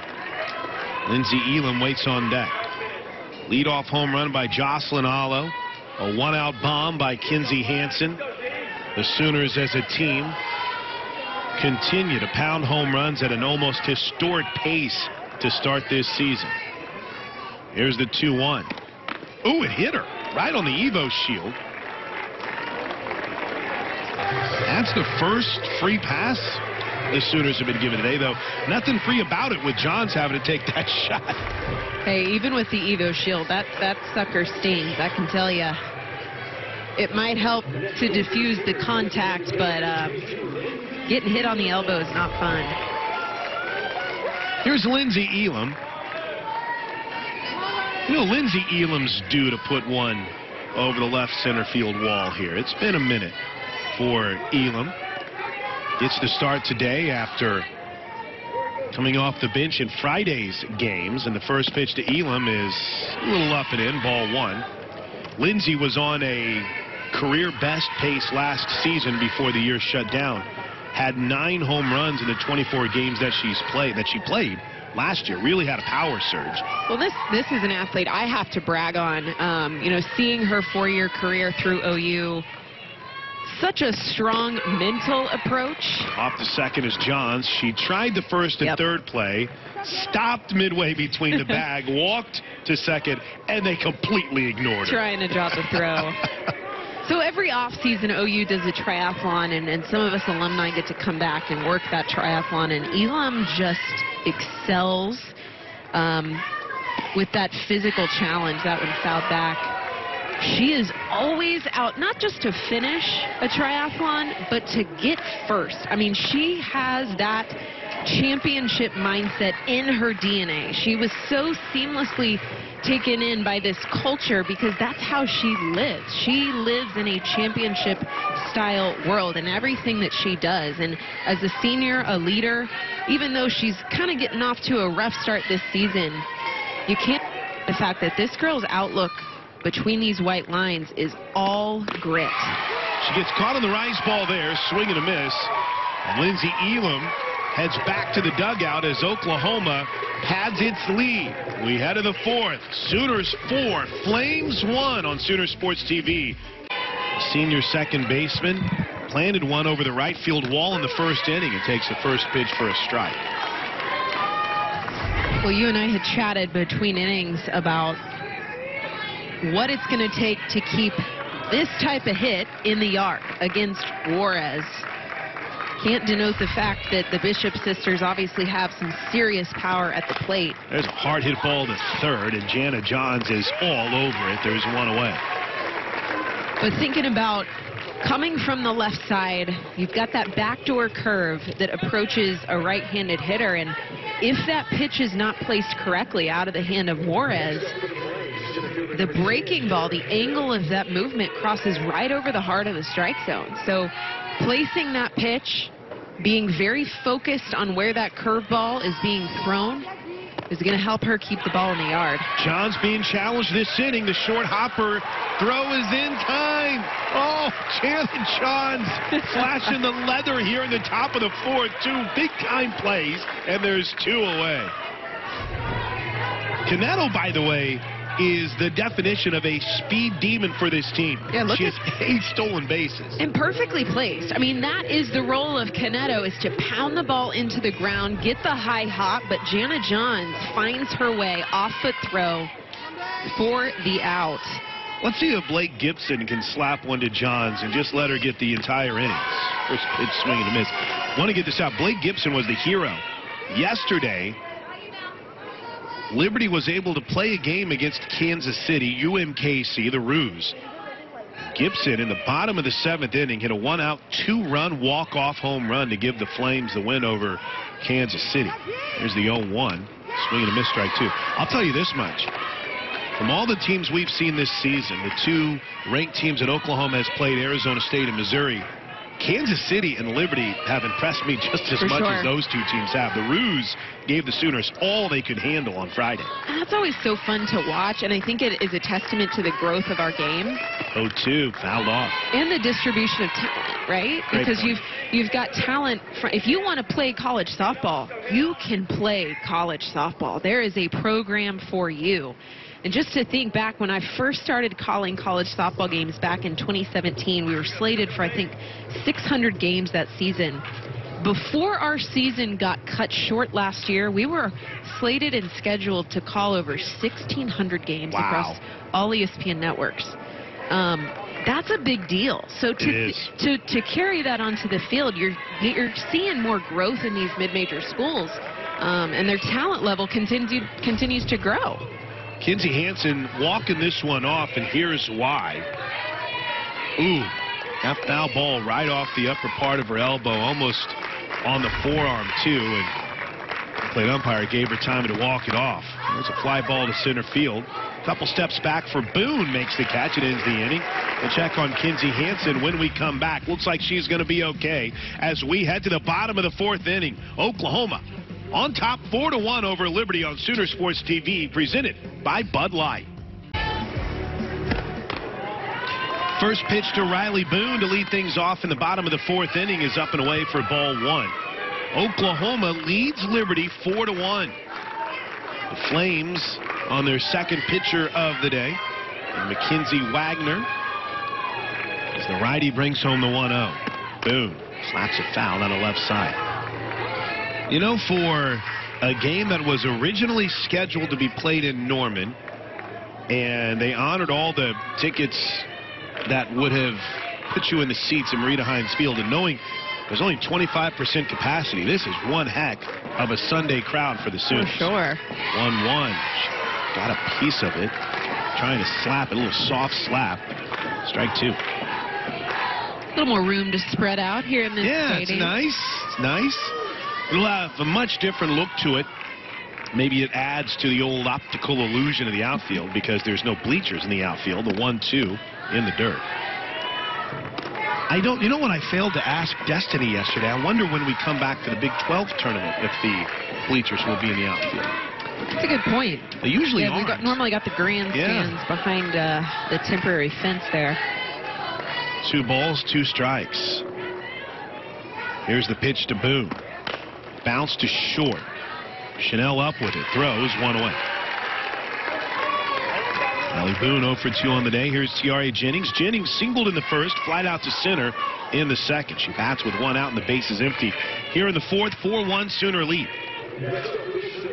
Lindsey Elam waits on deck. Leadoff home run by Jocelyn Allo. A 1-out bomb by Kinsey Hansen. The Sooners as a team continue to pound home runs at an almost historic pace to start this season. Here's the 2-1. Ooh, it hit her right on the Evo shield. That's the first free pass the Sooners have been given today, though. Nothing free about it with Johns having to take that shot. Hey, even with the Evo shield, that sucker stings, I can tell you. It might help to diffuse the contact, but getting hit on the elbow is not fun. Here's Lindsey Elam. You know, Lindsey Elam's due to put one over the left center field wall here. It's been a minute for Elam. Gets the start today after coming off the bench in Friday's games, and the first pitch to Elam is a little up and in, ball 1. Lindsey was on a career best pace last season before the year shut down. Had 9 home runs in the 24 games that she played last year. Really had a power surge. Well, this is an athlete I have to brag on. You know, seeing her 4-year career through OU, such a strong mental approach. Off the second is Johns. She tried the first and third play, stopped midway between the bag, walked to second, and they completely ignored her. Trying to drop a throw. So every offseason, OU does a triathlon, and some of us alumni get to come back and work that triathlon, and Elam just excels with that physical challenge. That one fouled back. She is always out, not just to finish a triathlon, but to get first. I mean, she has that championship mindset in her DNA. She was so seamlessly taken in by this culture because that's how she lives. She lives in a championship style world and everything that she does. And as a senior, a leader, even though she's kind of getting off to a rough start this season, you can't the fact that this girl's outlook between these white lines is all grit. She gets caught on the rise ball there, swing and a miss. And Lindsey Elam heads back to the dugout as Oklahoma pads its lead. We head to the 4th. Sooners 4, Flames 1 on Sooner Sports TV. Senior second baseman planted one over the right field wall in the first inning and takes the first pitch for a strike. Well, you and I had chatted between innings about what it's going to take to keep this type of hit in the yard against Juarez. Can't denote the fact that the Bishop sisters obviously have some serious power at the plate. There's a hard hit ball to third, and Jana Johns is all over it. There's one away. But thinking about coming from the left side, you've got that backdoor curve that approaches a right-handed hitter, and if that pitch is not placed correctly out of the hand of Juarez, the breaking ball, the angle of that movement crosses right over the heart of the strike zone. So placing that pitch, being very focused on where that curveball is being thrown, is going to help her keep the ball in the yard. Johns being challenged this inning. The short hopper throw is in time. Oh, Janet Johns flashing the leather here in the top of the 4th. 2 big-time plays, and there's 2 away. Caneto, by the way, is the definition of a speed demon for this team. Yeah, look, she has 8 stolen bases. And perfectly placed. I mean, that is the role of Caneto, is to pound the ball into the ground, get the high hop, but Jana Johns finds her way off foot throw for the out. Let's see if Blake Gibson can slap one to Johns and just let her get the entire innings. First pitch swing and a miss. Want to get this out. Blake Gibson was the hero. Yesterday, Liberty was able to play a game against Kansas City, UMKC, the Ruse. Gibson in the bottom of the 7th inning hit a 1-out, 2-run walk-off home run to give the Flames the win over Kansas City. Here's the 0-1. Swing and a miss, strike 2. I'll tell you this much. From all the teams we've seen this season, the 2 ranked teams that Oklahoma has played, Arizona State and Missouri, Kansas City and Liberty have impressed me just as much as those 2 teams have. The Ruse gave the Sooners all they could handle on Friday. And that's always so fun to watch, and I think it is a testament to the growth of our game. 0-2, fouled off. And the distribution of talent, right? Great because point. you've got talent. If you want to play college softball, you can play college softball. There is a program for you. And just to think back, when I first started calling college softball games back in 2017, we were slated for, I think, 600 games that season. Before our season got cut short last year, we were slated and scheduled to call over 1,600 games across all ESPN networks. That's a big deal. So to carry that onto the field, you're seeing more growth in these mid-major schools, and their talent level continues to grow. Kinsey Hansen walking this one off, and here's why. Ooh, that foul ball right off the upper part of her elbow, almost on the forearm, too. And the plate umpire gave her time to walk it off. There's a fly ball to center field. A couple steps back for Boone, makes the catch. It ends the inning. We'll check on Kinsey Hansen when we come back. Looks like she's going to be okay as we head to the bottom of the 4th inning. Oklahoma on top 4-1 over Liberty on Sooner Sports TV, presented by Bud Light. First pitch to Riley Boone to lead things off in the bottom of the 4th inning is up and away for ball 1. Oklahoma leads Liberty 4-1. The Flames on their second pitcher of the day, and Mackenzie Wagner, as the righty brings home the 1-0. Boone slaps a foul on the left side. You know, for a game that was originally scheduled to be played in Norman, and they honored all the tickets that would have put you in the seats in Marita Hines Field, and knowing there's only 25% capacity, this is one heck of a Sunday crowd for the Sooners. For sure. 1-1. Got a piece of it. Trying to slap it, a little soft slap. Strike 2. A little more room to spread out here in this stadium. Yeah, it's nice. It's nice. It'll have a much different look to it. Maybe it adds to the old optical illusion of the outfield because there's no bleachers in the outfield. The 1-2 in the dirt. You know what I failed to ask Destiny yesterday? I wonder when we come back to the Big 12 tournament if the bleachers will be in the outfield. That's a good point. They usually are. We normally got the grandstands behind the temporary fence there. 2 balls, 2 strikes. Here's the pitch to Boone. Bounce to short. Chanel up with it. Throws 1 away. Allie Boone 0 for 2 on the day. Here's Tiare Jennings. Jennings singled in the first, flied out to center in the second. She bats with 1 out and the base is empty. Here in the 4th, 4-1 Sooner lead.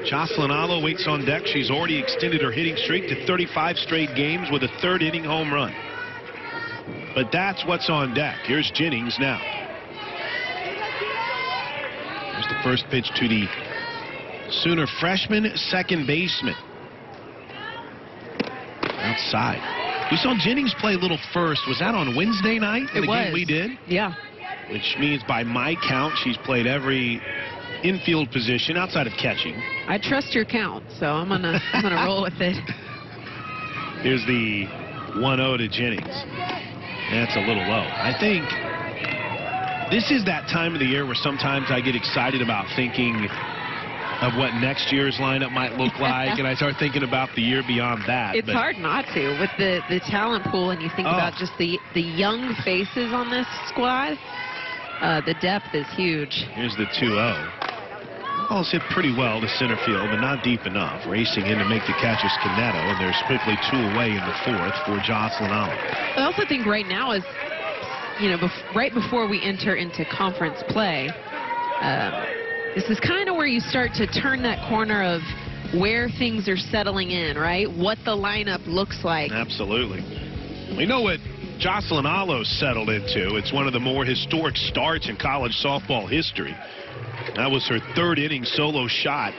Jocelyn Allo waits on deck. She's already extended her hitting streak to 35 straight games with a 3rd inning home run. But that's what's on deck. Here's Jennings now. Here's the first pitch to the Sooner freshman second baseman. Outside. We saw Jennings play a little first. Was that on Wednesday night in the game we did? Yeah. Which means by my count, she's played every infield position outside of catching. I trust your count, so I'm gonna roll with it. Here's the 1-0 to Jennings. That's a little low. I think this is that time of the year where sometimes I get excited about thinking of what next year's lineup might look like, and I start thinking about the year beyond that. It's hard not to with the talent pool, and you think about just the young faces on this squad. The depth is huge. Here's the 2-0. Ball's hit pretty well to center field, but not deep enough. Racing in to make the catch is Caneto, and there's quickly 2 away in the 4th for Jocelyn Allen. I also think right now is, right before we enter into conference play, this is kind of where you start to turn that corner of where things are settling in, right? What the lineup looks like. Absolutely. We know what Jocelyn Allo settled into. It's one of the more historic starts in college softball history. That was her third inning solo shot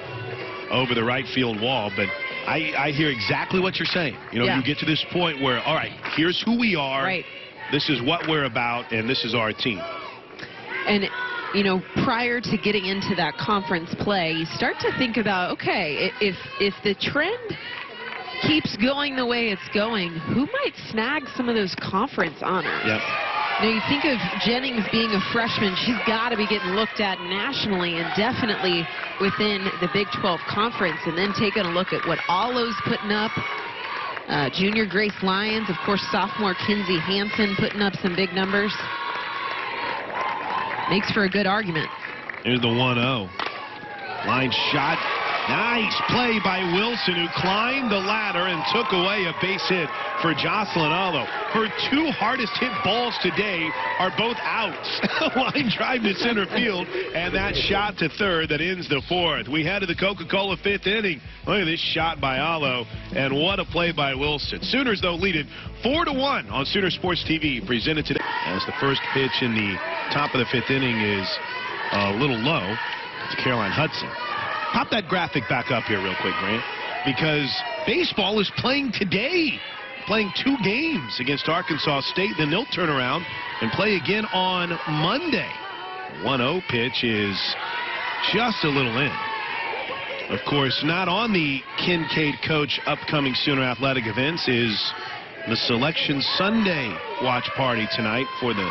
over the right field wall. But I hear exactly what you're saying. You know, you get to this point where, all right, here's who we are. Right. This is what we're about, and this is our team. And, you know, prior to getting into that conference play, you start to think about, okay, if the trend keeps going the way it's going, who might snag some of those conference honors? Yep. You know, you think of Jennings being a freshman, she's got to be getting looked at nationally and definitely within the Big 12 conference. And then taking a look at what Allo's putting up. Junior Grace Lyons, of course, sophomore Kinsey Hansen putting up some big numbers. Makes for a good argument. Here's the 1-0. Line shot. Nice play by Wilson, who climbed the ladder and took away a base hit for Jocelyn Allo. Her two hardest hit balls today are both outs. Line drive to center field, and that shot to third that ends the fourth. We head to the Coca-Cola fifth inning. Look at this shot by Allo, and what a play by Wilson. Sooners, though, lead it 4-1 on Sooner Sports TV, presented today. As the first pitch in the top of the fifth inning is a little low to Caroline Hudson. Pop that graphic back up here real quick, Grant, because baseball is playing today, playing 2 games against Arkansas State. Then they'll turn around and play again on Monday. 1-0 pitch is just a little in. Of course, not on the Kincaid Coach upcoming Sooner Athletic events is the Selection Sunday watch party tonight for the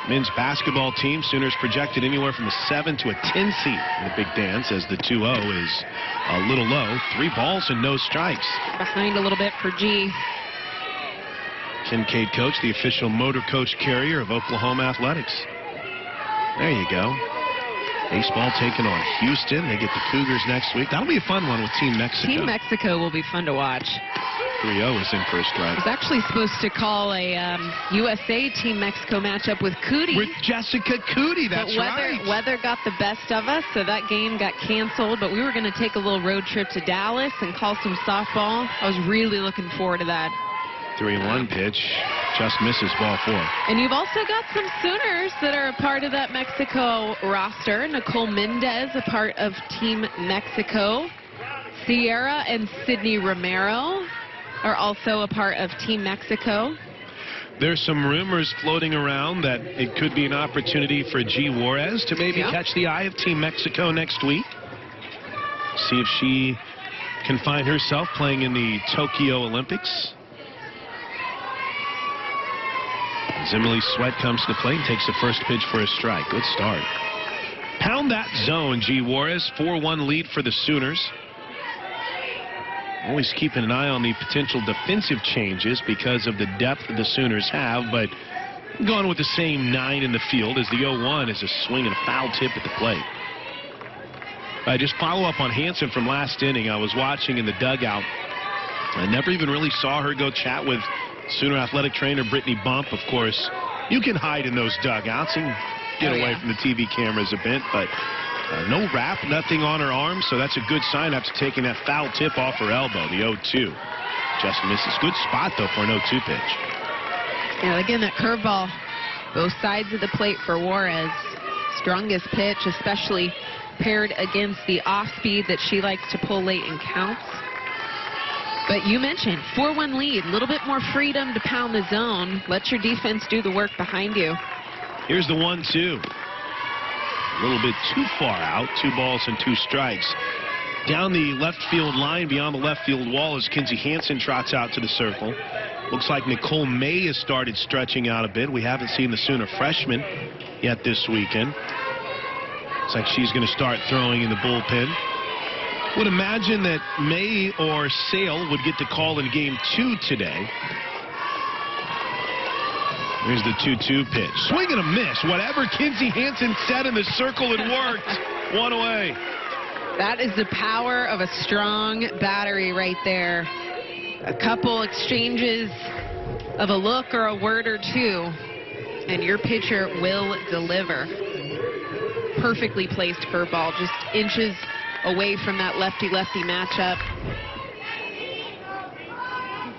men's basketball team. Sooners projected anywhere from a 7 to a 10 seed in the big dance, as the 2-0 is a little low. 3 balls and no strikes. Behind a little bit for G. Kincaid Coach, the official motor coach carrier of Oklahoma Athletics. There you go. Baseball taking on Houston. They get the Cougars next week. That'll be a fun one with Team Mexico. Team Mexico will be fun to watch. 3-0 is in for a strike. I was actually supposed to call a USA Team Mexico matchup with Cootie. With Jessica Cootie, that's right. Weather got the best of us, so that game got canceled. But we were going to take a little road trip to Dallas and call some softball. I was really looking forward to that. 3-1 pitch. Just misses, ball 4. And you've also got some Sooners that are a part of that Mexico roster. Nicole Mendez, a part of Team Mexico. Sierra and Sydney Romero are also a part of Team Mexico. There's some rumors floating around that it could be an opportunity for G. Juarez to maybe catch the eye of Team Mexico next week. See if she can find herself playing in the Tokyo Olympics. As Emily Sweat comes to the plate and takes the first pitch for a strike. Good start. Pound that zone, G. Juarez. 4-1 lead for the Sooners. Always keeping an eye on the potential defensive changes because of the depth the Sooners have, but going with the same 9 in the field as the 0-1 is a swing and a foul tip at the plate. Just follow up on Hansen from last inning. I was watching in the dugout. I never even really saw her go chat with Sooner athletic trainer Brittany Bump. Of course, you can hide in those dugouts and get away from the TV cameras a bit, but no wrap, nothing on her arm, so that's a good sign after taking that foul tip off her elbow, the 0-2. Just misses. Good spot, though, for an 0-2 pitch. Yeah, again, that curveball, both sides of the plate for Juarez. Strongest pitch, especially paired against the off-speed that she likes to pull late in counts. But you mentioned 4-1 lead, a little bit more freedom to pound the zone. Let your defense do the work behind you. Here's the 1-2. A little bit too far out. 2 balls and 2 strikes. Down the left field line beyond the left field wall as Kinsey Hansen trots out to the circle. Looks like Nicole May has started stretching out a bit. We haven't seen the Sooner freshman yet this weekend. Looks like she's going to start throwing in the bullpen. Would imagine that May or Sale would get the call in game 2 today. Here's the 2-2 pitch. Swing and a miss. Whatever Kinsey Hansen said in the circle, it worked. 1 away. That is the power of a strong battery right there. A couple exchanges of a look or a word or two, and your pitcher will deliver. Perfectly placed curveball, just inches away from that lefty-lefty matchup.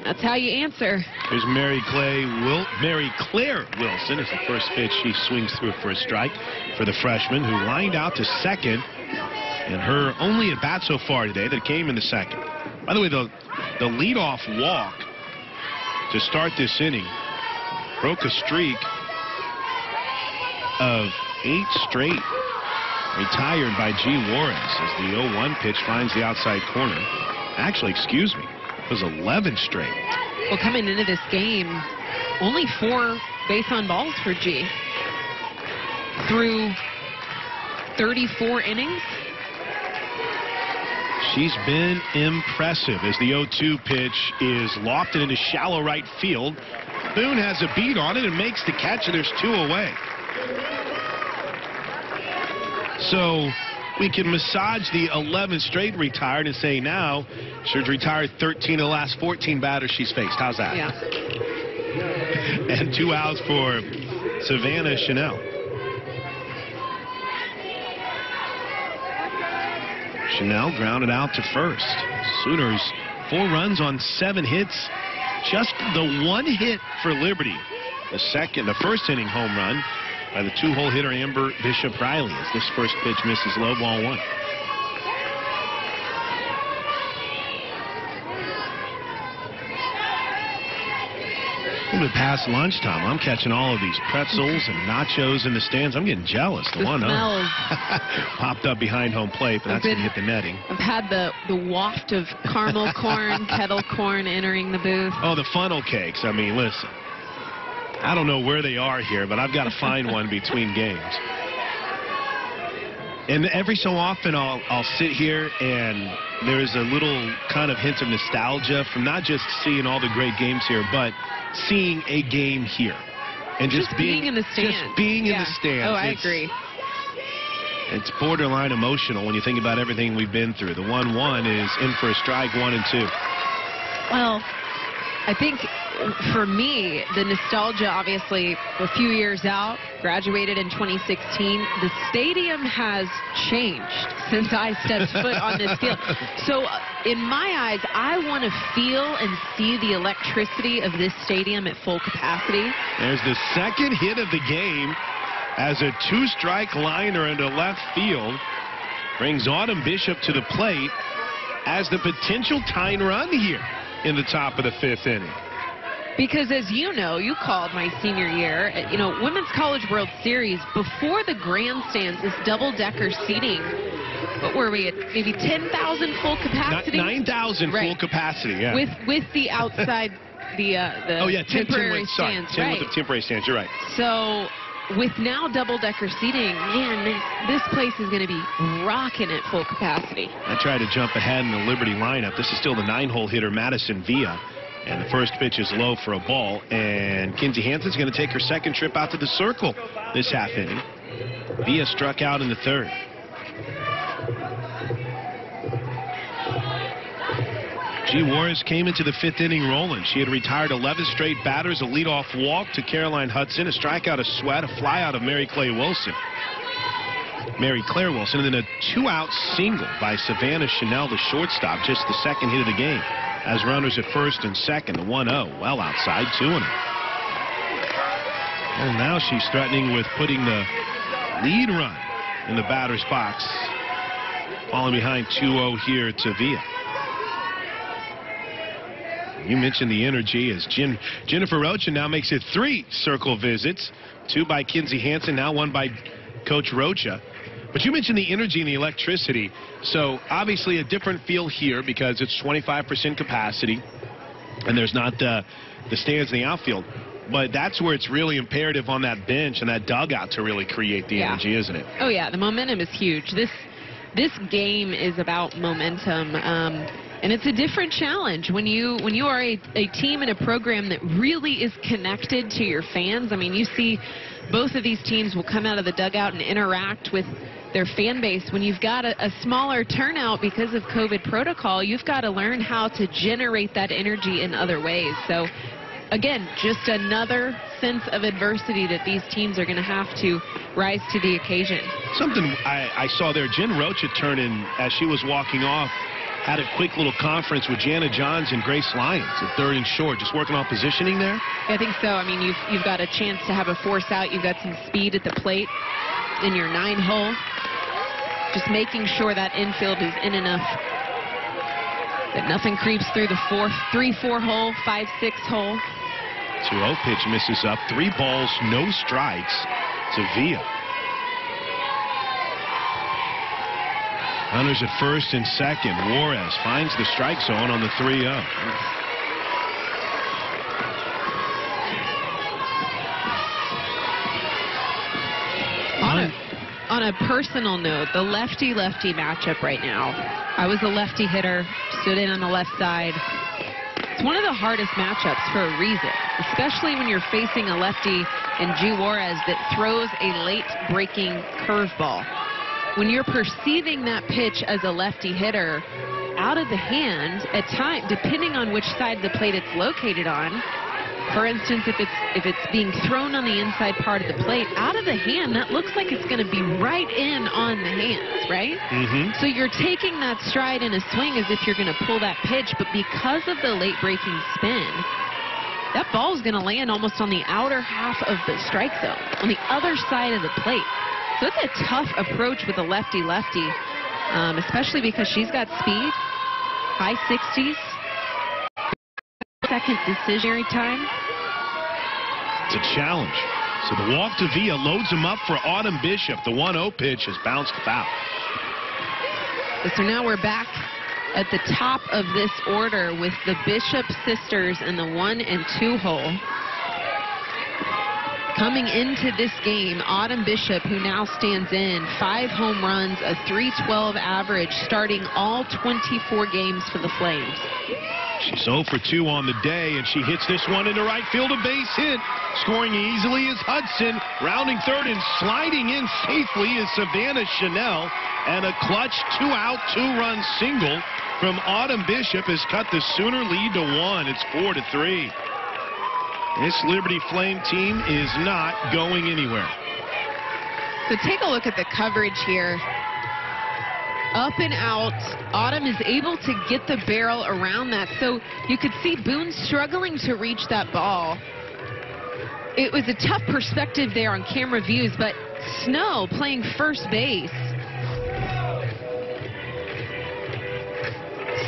That's how you answer. Here's Mary Claire Wilson as the first pitch. She swings through for a strike for the freshman, who lined out to second. And her only at bat so far today that came in the second. By the way, the leadoff walk to start this inning broke a streak of 8 straight, retired by G. Juarez as the 0-1 pitch finds the outside corner. Actually, excuse me, it was 11 straight. Well, coming into this game, only 4 base on balls for G through 34 innings. She's been impressive as the 0-2 pitch is lofted into shallow right field. Boone has a beat on it and makes the catch, and there's 2 away. So we can massage the 11 straight retired and say now she's retired 13 of the last 14 batters she's faced. How's that? Yeah. And 2 outs for Savannah Chanel. Chanel grounded out to first. Sooners 4 runs on 7 hits. Just the 1 hit for Liberty. The first inning home run by the 2-hole hitter Amber Bishop Riley as this first pitch misses low, ball 1. A little bit past lunchtime. I'm catching all of these pretzels and nachos in the stands. I'm getting jealous. The 1-0 popped up behind home plate, but that's going to hit the netting. I've had the waft of caramel corn, kettle corn entering the booth. Oh, the funnel cakes. I mean, listen. I don't know where they are here, but I've got to find one between games. And every so often I'll sit here and there's a little kind of hint of nostalgia from not just seeing all the great games here, but seeing a game here. And just being in the stands. Just being in the stands. Oh, I agree. It's borderline emotional when you think about everything we've been through. The 1-1 is in for a strike, 1 and 2. Well, I think for me, the nostalgia, obviously, a few years out, graduated in 2016. The stadium has changed since I stepped foot on this field. So in my eyes, I want to feel and see the electricity of this stadium at full capacity. There's the second hit of the game as a 2-strike liner into left field brings Autumn Bishop to the plate as the potential tying run here in the top of the 5th inning. Because as you know, you called my senior year, Women's College World Series, before the grandstands, this double-decker seating, what were we at, maybe 10,000 full capacity? 9,000 full capacity, yeah. With the outside, the temporary stands, 10 with the temporary stands, you're right. So with now double-decker seating, man, this place is going to be rocking at full capacity. I tried to jump ahead in the Liberty lineup. This is still the 9-hole hitter, Madison Villa. And the first pitch is low for a ball. And Kinsey Hanson's going to take her second trip out to the circle this half inning. Villa struck out in the 3rd. G. Juarez came into the 5th inning rolling. She had retired 11 straight batters, a leadoff walk to Caroline Hudson, a strikeout of Sweat, a flyout of Mary Claire Wilson, and then a 2-out single by Savannah Chanel, the shortstop, just the second hit of the game. As runners at first and second, the 1-0, well outside, 2-0. Well, now she's threatening with putting the lead run in the batter's box, falling behind 2-0 here to Villa. You mentioned the energy as Jennifer Rocha now makes it 3 circle visits, 2 by Kinsey Hanson, now 1 by Coach Rocha. But you mentioned the energy and the electricity. So obviously a different feel here because it's 25% capacity and there's not the stands in the outfield. But that's where it's really imperative on that bench and that dugout to really create the energy, isn't it? Oh, yeah. The momentum is huge. This game is about momentum. And it's a different challenge when you are a team and a program that really is connected to your fans. I mean, you see both of these teams will come out of the dugout and interact with their fan base. When you've got a smaller turnout because of COVID protocol, you've got to learn how to generate that energy in other ways. So, again, just another sense of adversity that these teams are going to have to rise to the occasion. Something I saw there, Jen Rocha turning as she was walking off, had a quick little conference with Jana Johns and Grace Lyons at third and short, just working on positioning there? I think so. I mean, you've got a chance to have a force out. You've got some speed at the plate in your 9-hole. Just making sure that infield is in enough that nothing creeps through the 3-4 hole, 5-6 hole. 2-0 pitch misses up. 3 balls, no strikes to Villa. Runners at first and second. Juarez finds the strike zone on the 3-0. On a personal note, the lefty-lefty matchup right now. I was a lefty hitter, stood in on the left side. It's one of the hardest matchups for a reason, especially when you're facing a lefty in G. Juarez that throws a late-breaking curveball. When you're perceiving that pitch as a lefty hitter out of the hand, at times, depending on which side of the plate it's located on, for instance, if it's being thrown on the inside part of the plate, out of the hand, that looks like it's going to be right in on the hands, right? Mm-hmm. So you're taking that stride in a swing as if you're going to pull that pitch, but because of the late breaking spin, that ball is going to land almost on the outer half of the strike zone, on the other side of the plate. So it's a tough approach with a lefty-lefty, especially because she's got speed, high 60s. Second decisionary time. It's a challenge. So the walk to Villa loads him up for Autumn Bishop. The 1-0 pitch has bounced foul. So now we're back at the top of this order with the Bishop sisters in the 1 and 2 hole. Coming into this game, Autumn Bishop, who now stands in 5 home runs, a .312 average, starting all 24 games for the Flames. She's 0 for 2 on the day, and she hits this one into right field, a base hit. Scoring easily is Hudson. Rounding third and sliding in safely is Savannah Chanel. And a clutch 2-out, 2-run single from Autumn Bishop has cut the Sooner lead to 1. It's 4-3. This Liberty Flame team is not going anywhere. So take a look at the coverage here. Up and out. Autumn is able to get the barrel around that. So you could see Boone struggling to reach that ball. It was a tough perspective there on camera views, but Snow playing first base.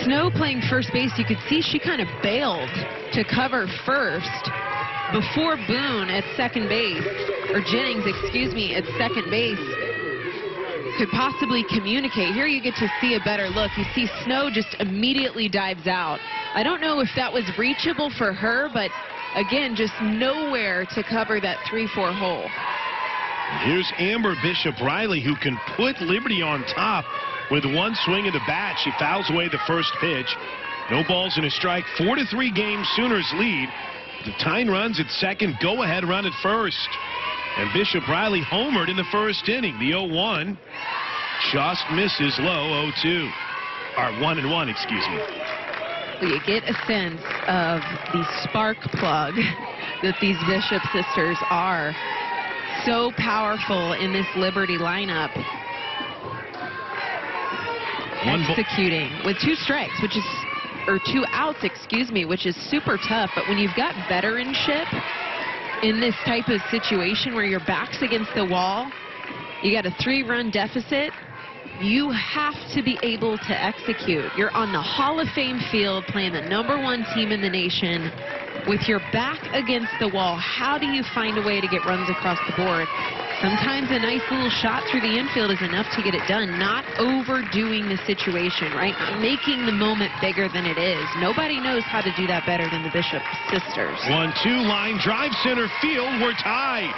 Snow playing first base, you could see she kind of bailed to cover first before Boone at second base, or Jennings, excuse me, at second base could possibly communicate. Here you get to see a better look. You see Snow just immediately dives out. I don't know if that was reachable for her, but again, just nowhere to cover that 3-4 hole. Here's Amber Bishop Riley, who can put Liberty on top with one swing of the bat. She fouls away the first pitch. No balls and a strike. 4-3 game Sooners lead. The tying runs at second, go ahead run at first. And Bishop Riley homered in the first inning. The 0-1 just misses low. 0-2. Or 1-1, excuse me. Well, you get a sense of the spark plug that these Bishop sisters are. So powerful in this Liberty lineup. Executing with 2 strikes, which is, or 2 outs, excuse me, which is super tough. But when you've got veteranship in this type of situation where your back's against the wall, you got a 3-run deficit, you have to be able to execute. You're on the Hall of Fame field playing the #1 team in the nation with your back against the wall. How do you find a way to get runs across the board? Sometimes a nice little shot through the infield is enough to get it done. Not overdoing the situation, right? Not making the moment bigger than it is. Nobody knows how to do that better than the Bishop sisters. 1-2 line drive center field. We're tied.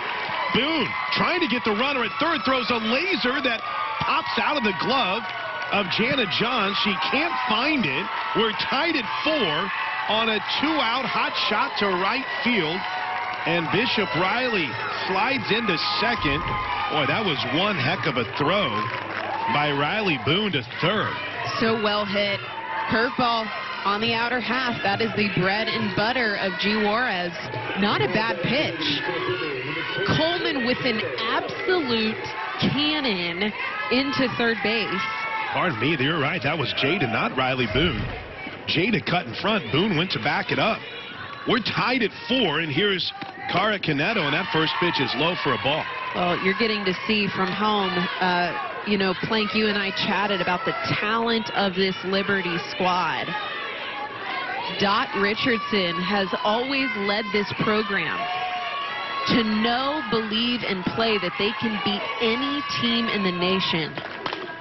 Boone trying to get the runner at third, throws a laser that pops out of the glove of Jana Johns. She can't find it. We're tied at 4 on a 2-out hot shot to right field. And Bishop Riley slides into second. Boy, that was one heck of a throw by Riley Boone to third. So well hit. Curveball on the outer half. That is the bread and butter of G. Juarez. Not a bad pitch. Coleman with an absolute cannon into third base. Pardon me, you're right. That was Jada, not Riley Boone. Jada cut in front. Boone went to back it up. We're tied at 4, and here's Cara Canedo, and that first pitch is low for a ball. Well, you're getting to see from home, you know, Plank, you and I chatted about the talent of this Liberty squad. Dot Richardson has always led this program to know, believe, and play that they can beat any team in the nation.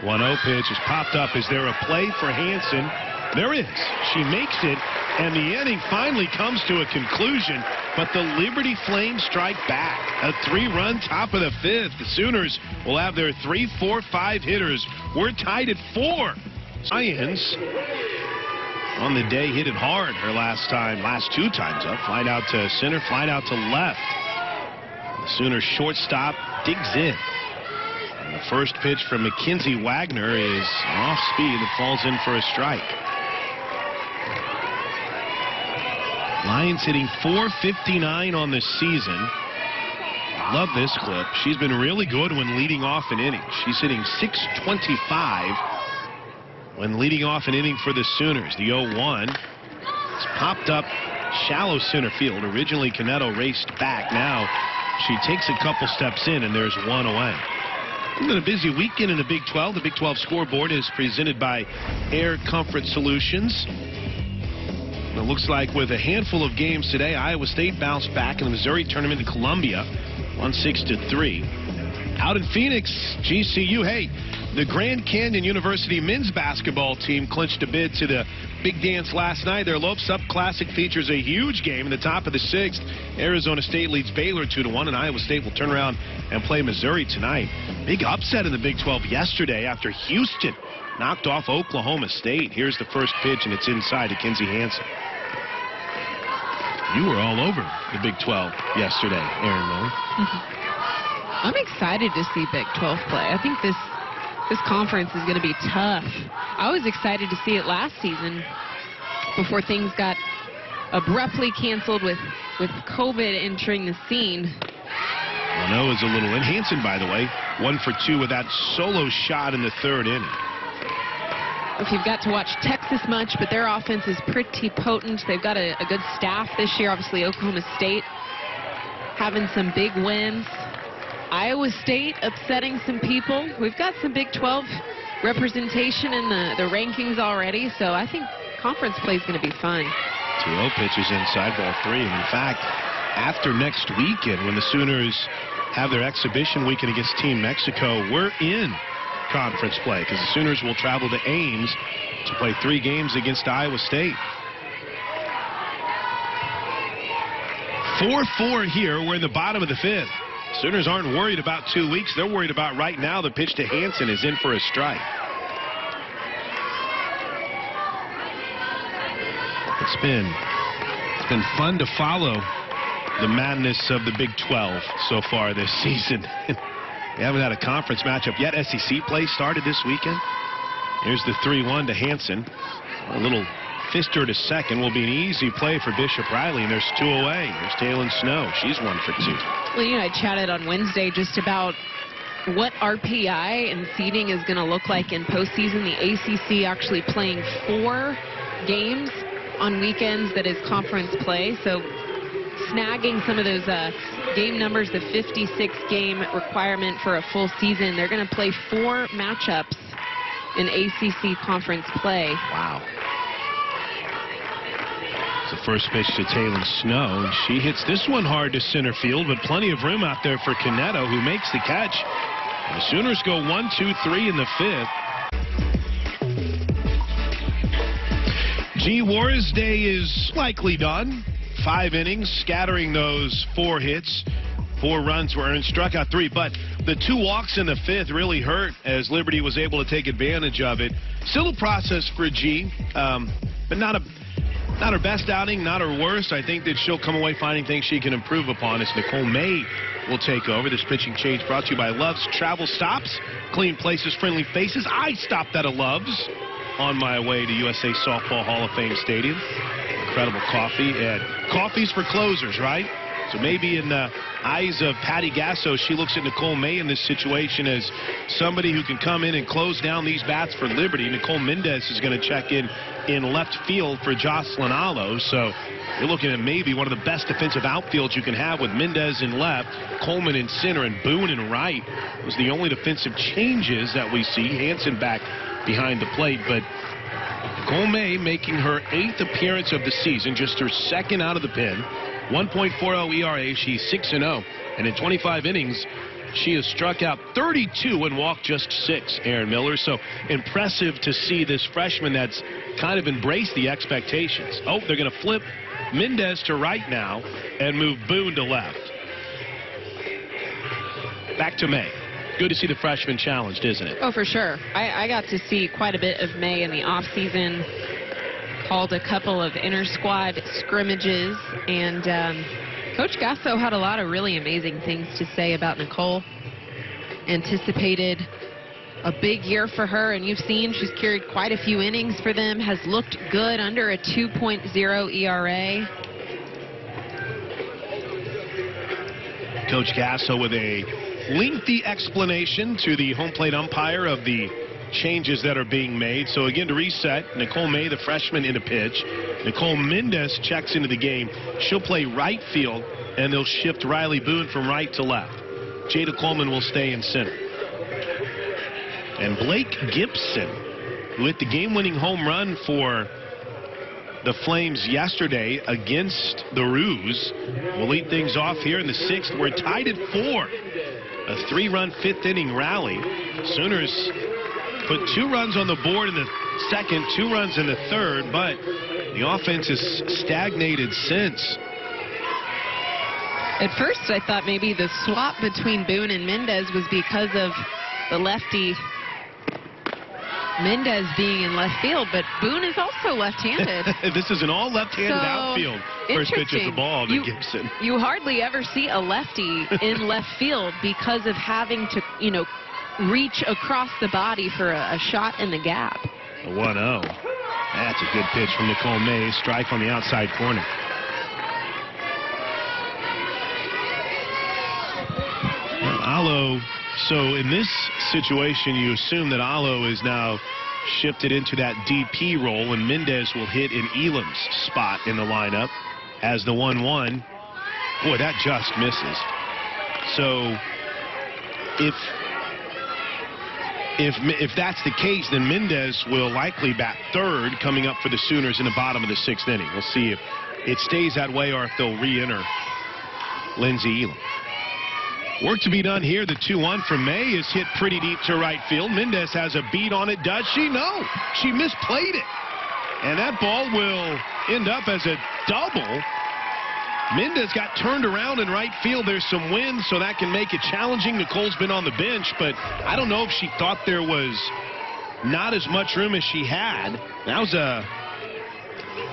1-0 pitch is popped up. Is there a play for Hansen? There is. She makes it, and the inning finally comes to a conclusion, but the Liberty Flames strike back. A 3-run top of the 5th. The Sooners will have their 3, 4, 5 hitters. We're tied at 4. Science on the day hit it hard her last 2 times up. Flied out to center, flied out to left. The Sooners shortstop digs in. And the first pitch from Mackenzie Wagner is off speed and falls in for a strike. Lions hitting .459 on the season. Love this clip. She's been really good when leading off an inning. She's hitting .625 when leading off an inning for the Sooners. The 0-1. It's popped up shallow center field. Originally, Canedo raced back. Now she takes a couple steps in, and there's one away. It's been a busy weekend in the Big 12. The Big 12 scoreboard is presented by Air Comfort Solutions. It looks like with a handful of games today, Iowa State bounced back in the Missouri tournament in Columbia, 1-6-3. Out in Phoenix, GCU, hey, the Grand Canyon University men's basketball team clinched a bid to the Big Dance last night. Their Lopes Up Classic features a huge game in the top of the 6th. Arizona State leads Baylor 2-1, and Iowa State will turn around and play Missouri tonight. Big upset in the Big 12 yesterday after Houston knocked off Oklahoma State. Here's the first pitch, and it's inside to Kinsey Hansen. You were all over the Big 12 yesterday, Aaron Miller. I'm excited to see Big 12 play. I think this conference is going to be tough. I was excited to see it last season before things got abruptly canceled with COVID entering the scene. 1-0 is a little in. Hansen, by the way, 1 for 2 with that solo shot in the 3rd inning. If you've got to watch Texas much, but their offense is pretty potent. They've got a good staff this year. Obviously, Oklahoma State having some big wins. Iowa State upsetting some people. We've got some Big 12 representation in the rankings already, so I think conference play is going to be fun. 2-0 pitches inside, ball 3. And in fact, after next weekend, when the Sooners have their exhibition weekend against Team Mexico, we're in conference play because the Sooners will travel to Ames to play 3 games against Iowa State. 4-4 here. We're in the bottom of the 5th. Sooners aren't worried about 2 weeks. They're worried about right now. The pitch to Hansen is in for a strike. It's been fun to follow the madness of the Big 12 so far this season. We haven't had a conference matchup yet. SEC play started this weekend. Here's the 3-1 to Hansen. A little fister to second will be an easy play for Bishop Riley, and there's 2 away. There's Taylon Snow. She's 1 for 2. Well, you know, I chatted on Wednesday just about what RPI and seeding is going to look like in postseason. The ACC actually playing 4 games on weekends that is conference play. So snagging some of those game numbers, the 56-game requirement for a full season. They're going to play 4 matchups in ACC conference play. Wow. The first pitch to Taylon Snow. She hits this one hard to center field, but plenty of room out there for Canedo, who makes the catch. And the Sooners go 1, 2, 3 in the 5th. Wars Day is likely done. 5 innings, scattering those 4 hits. 4 runs were earned, struck out 3, but the 2 walks in the 5th really hurt as Liberty was able to take advantage of it. Still a process for G, but not her best outing, not her worst. I think that she'll come away finding things she can improve upon as Nicole May will take over. This pitching change brought to you by Love's Travel Stops. Clean places, friendly faces. I stopped at a Love's on my way to USA Softball Hall of Fame Stadium. Incredible coffee, and coffee's for closers, right? So maybe in the eyes of Patty Gasso, she looks at Nicole May in this situation as somebody who can come in and close down these bats for Liberty. Nicole Mendez is going to check in left field for Jocelyn Allo. So you're looking at maybe one of the best defensive outfields you can have with Mendez in left, Coleman in center, and Boone in right. Those are the only defensive changes that we see. Hansen back behind the plate, but Nicole May making her 8th appearance of the season, just her 2nd out of the pen. 1.40 ERA. She's 6-0, and in 25 innings, she has struck out 32 and walked just 6. Aaron Miller. So impressive to see this freshman that's kind of embraced the expectations. Oh, they're going to flip Mendez to right now and move Boone to left. Back to May. Good to see the freshman challenged, isn't it? Oh, for sure. I got to see quite a bit of May in the offseason. Called a couple of inter-squad scrimmages, and Coach Gasso had a lot of really amazing things to say about Nicole. Anticipated a big year for her, and you've seen she's carried quite a few innings for them, has looked good under a 2.0 ERA. Coach Gasso with a lengthy explanation to the home plate umpire of the changes that are being made. So again, to reset, Nicole May, the freshman, in a pitch. Nicole Mendez checks into the game. She'll play right field, and they'll shift Riley Boone from right to left. Jada Coleman will stay in center. And Blake Gibson, who hit the game-winning home run for the Flames yesterday against the Roos, will lead things off here in the 6th. We're tied at 4. A 3-run 5th inning rally. Sooners put 2 runs on the board in the 2nd, 2 runs in the 3rd, but the offense has stagnated since. At first, I thought maybe the swap between Boone and Mendez was because of the lefty Mendez being in left field, but Boone is also left-handed. This is an all left-handed outfield. First pitch of the ball to Gibson. You hardly ever see a lefty in left field because of having to, reach across the body for a shot in the gap. A 1-0. That's a good pitch from Nicole May. Strike on the outside corner. Allo, so in this situation, you assume that Allo is now shifted into that DP role, and Mendez will hit in Elam's spot in the lineup as the 1-1. Boy, that just misses. So if that's the case, then Mendez will likely bat 3rd, coming up for the Sooners in the bottom of the 6th inning. We'll see if it stays that way or if they'll re-enter Lindsey Elam. Work to be done here. The 2-1 from May is hit pretty deep to right field. Mendez has a beat on it. Does she? No. She misplayed it. And that ball will end up as a double. Mendez got turned around in right field. There's some wind, so that can make it challenging. Nicole's been on the bench, but I don't know if she thought there was not as much room as she had. That was a...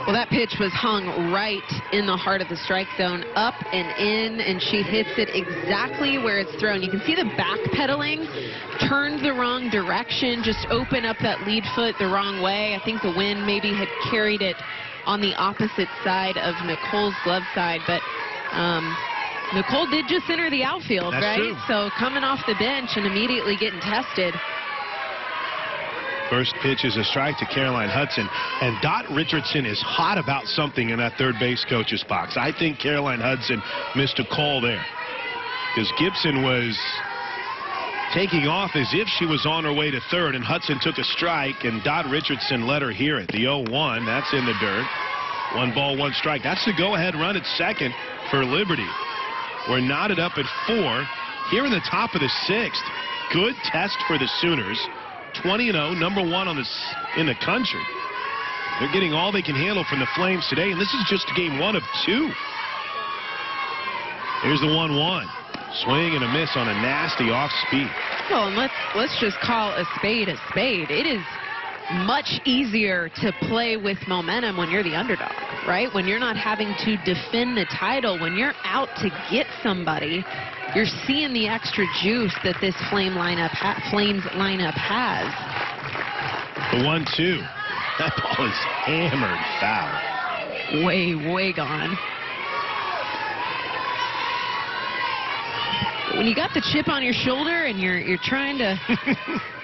Well, that pitch was hung right in the heart of the strike zone, up and in, and she hits it exactly where it's thrown. You can see the backpedaling, turned the wrong direction, just opened up that lead foot the wrong way. I think the wind maybe had carried it on the opposite side of Nicole's glove side, but Nicole did just enter the outfield. That's right? True. So coming off the bench and immediately getting tested. First pitch is a strike to Caroline Hudson, and Dot Richardson is hot about something in that third base coach's box. I think Caroline Hudson missed a call there because Gibson was taking off as if she was on her way to 3rd, and Hudson took a strike, and Dot Richardson let her hear it. The 0-1, that's in the dirt. 1 ball, 1 strike. That's the go-ahead run at 2nd for Liberty. We're knotted up at 4 here in the top of the 6th. Good test for the Sooners. 20-0, #1 in the country. They're getting all they can handle from the Flames today, and this is just game 1 of 2. Here's the 1-1. Swing and a miss on a nasty off-speed. Well, and let's just call a spade a spade. It is much easier to play with momentum when you're the underdog, right? When you're not having to defend the title, when you're out to get somebody, you're seeing the extra juice that this Flames lineup has. The 1-2. That ball is hammered foul. Way gone. when you got the chip on your shoulder and you're trying to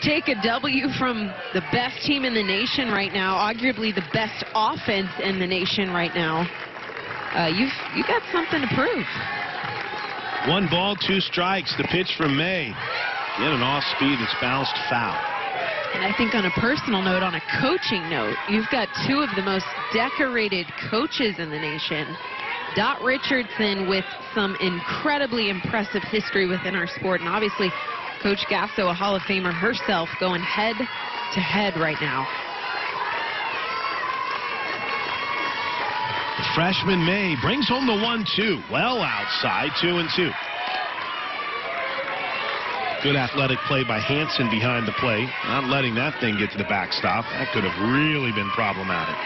take a W from the best team in the nation right now, arguably the best offense in the nation right now, you got something to prove. 1 ball, 2 strikes. The pitch from May. Yet an off speed that's bounced foul. And I think on a personal note, on a coaching note, you've got 2 of the most decorated coaches in the nation. Dot Richardson with some incredibly impressive history within our sport. And obviously, Coach Gasso, a Hall of Famer herself, going head-to-head right now. The freshman May brings home the 1-2. Well outside, 2-2. Good athletic play by Hansen behind the plate. Not letting that thing get to the backstop. That could have really been problematic.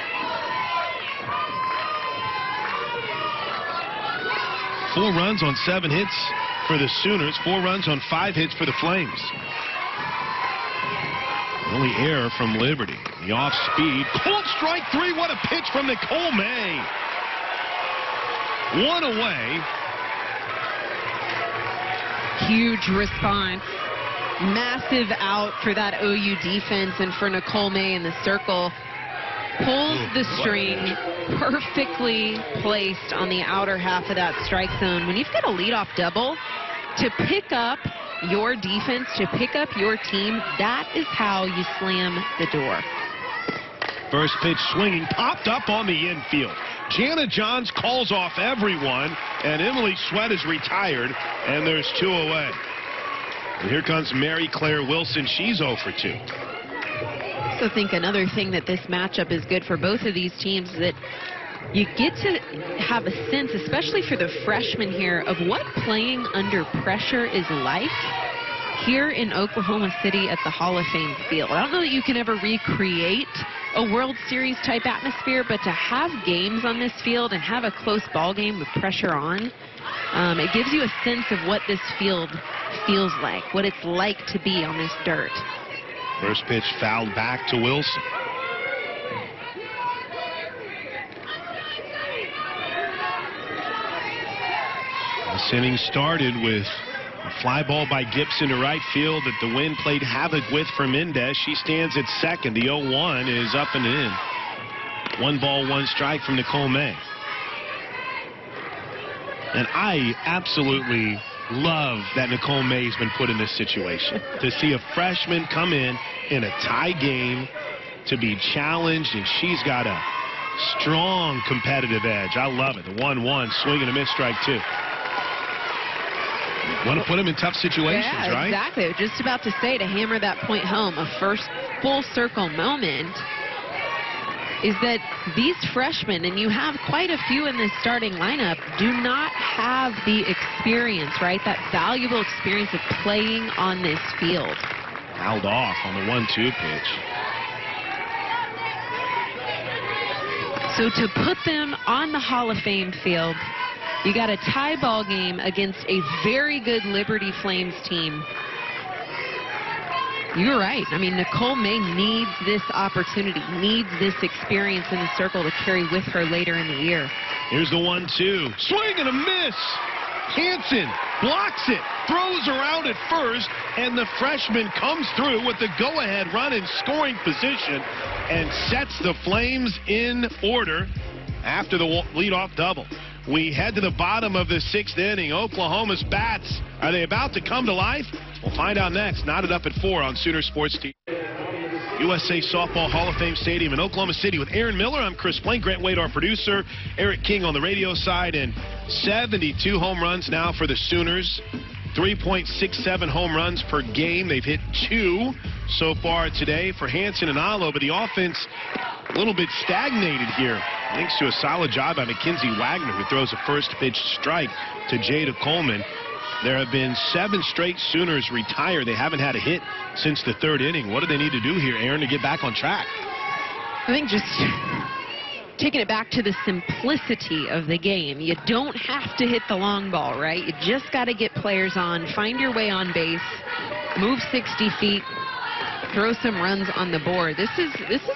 4 runs on 7 hits for the Sooners. 4 runs on 5 hits for the Flames. The only error from Liberty. The off speed. Cold strike 3. What a pitch from Nicole May. 1 away. Huge response. Massive out for that OU defense and for Nicole May in the circle. Pulls the string, perfectly placed on the outer half of that strike zone. When you've got a leadoff double, to pick up your defense, to pick up your team, that is how you slam the door. First pitch swinging, popped up on the infield. Jana Johns calls off everyone, and Emily Sweat is retired, and there's 2 away. And here comes Mary Claire Wilson. She's 0 for 2. I also think another thing that this matchup is good for both of these teams is that you get to have a sense, especially for the freshmen here, of what playing under pressure is like here in Oklahoma City at the Hall of Fame field. I don't know that you can ever recreate a World Series type atmosphere, but to have games on this field and have a close ball game with pressure on, it gives you a sense of what this field feels like, what it's like to be on this dirt. First pitch fouled back to Wilson. This inning started with a fly ball by Gibson to right field that the wind played havoc with for Mendez. She stands at second. The 0-1 is up and in. 1 ball, 1 strike from Nicole May. And I absolutely love that Nicole May's been put in this situation. To see a freshman come in a tie game, to be challenged, and she's got a strong competitive edge. I love it. The 1-1, swing and a miss, strike 2. Want to put him in tough situations, right? Exactly. I was just about to say, to hammer that point home, a first full circle moment is that these freshmen, and you have quite a few in this starting lineup, do not have the experience, right? That valuable experience of playing on this field. Fouled off on the 1-2 pitch. So to put them on the Hall of Fame field, you got a tie ball game against a very good Liberty Flames team. You're right. I mean, Nicole May needs this opportunity, needs this experience in the circle to carry with her later in the year. Here's the 1-2. Swing and a miss. Hansen blocks it, throws around at first, and the freshman comes through with the go-ahead run in scoring position and sets the Flames in order after the leadoff double. We head to the bottom of the 6th inning. Oklahoma's bats, are they about to come to life? We'll find out next. Knotted up at 4 on Sooner Sports TV. USA Softball Hall of Fame Stadium in Oklahoma City with Aaron Miller. I'm Chris Blaine. Grant Wade, our producer. Eric King on the radio side. And 72 home runs now for the Sooners. 3.67 home runs per game. They've hit 2 so far today for Hansen and Alo. But the offense a little bit stagnated here, thanks to a solid job by Mackenzie Wagner, who throws a first pitch strike to Jada Coleman. There have been 7 straight Sooners retire. They haven't had a hit since the 3rd inning. What do they need to do here, Aaron, to get back on track? I think just taking it back to the simplicity of the game. You don't have to hit the long ball, right? You just got to get players on, find your way on base, move 60 feet, throw some runs on the board. This is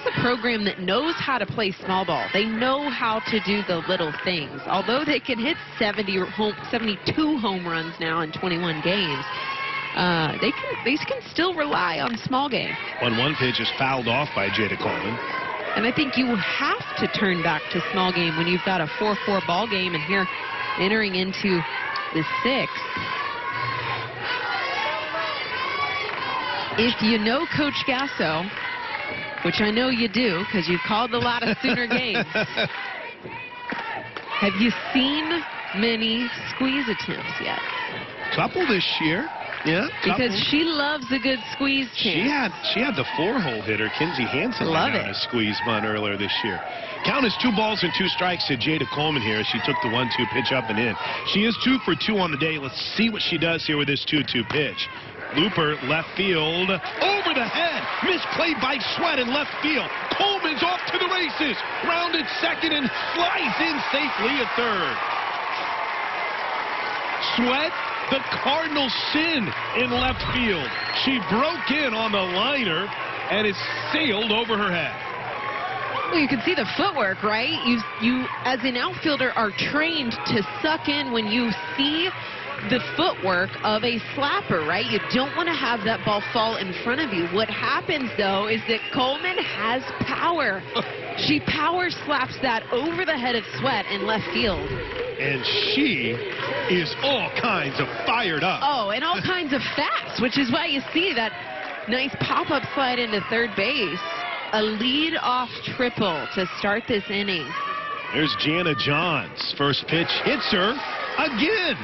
a program that knows how to play small ball. They know how to do the little things. Although they can hit 72 home runs now in 21 games, they can still rely on small game. One pitch is fouled off by Jada Coleman. And I think you have to turn back to small game when you've got a 4-4 ball game, and here entering into the 6th. If you know Coach Gasso, which I know you do because you've called a lot of Sooner games, have you seen many squeeze attempts yet? Couple this year. Yeah, because she loves a good squeeze chance. She had the 4-hole hitter, Kinsey Hansen, on a squeeze bunt earlier this year. Count is 2 balls and 2 strikes to Jada Coleman here as she took the 1-2 pitch up and in. She is 2 for 2 on the day. Let's see what she does here with this 2-2 pitch. Looper, left field, over the head. Misplayed by Sweat in left field. Coleman's off to the races. Rounded second and flies in safely at third. Sweat, the Cardinal sin in left field. She broke in on the liner, and it sailed over her head. Well, you can see the footwork, right? You as an outfielder, are trained to suck in when you see the footwork of a slapper, right? You don't want to have that ball fall in front of you. What happens, though, is that Coleman has power. She power slaps that over the head of Sweat in left field. And she is all kinds of fired up. Oh, and all kinds of fast, which is why you see that nice pop-up slide into third base. A lead-off triple to start this inning. There's Jana Johns. First pitch hits her again.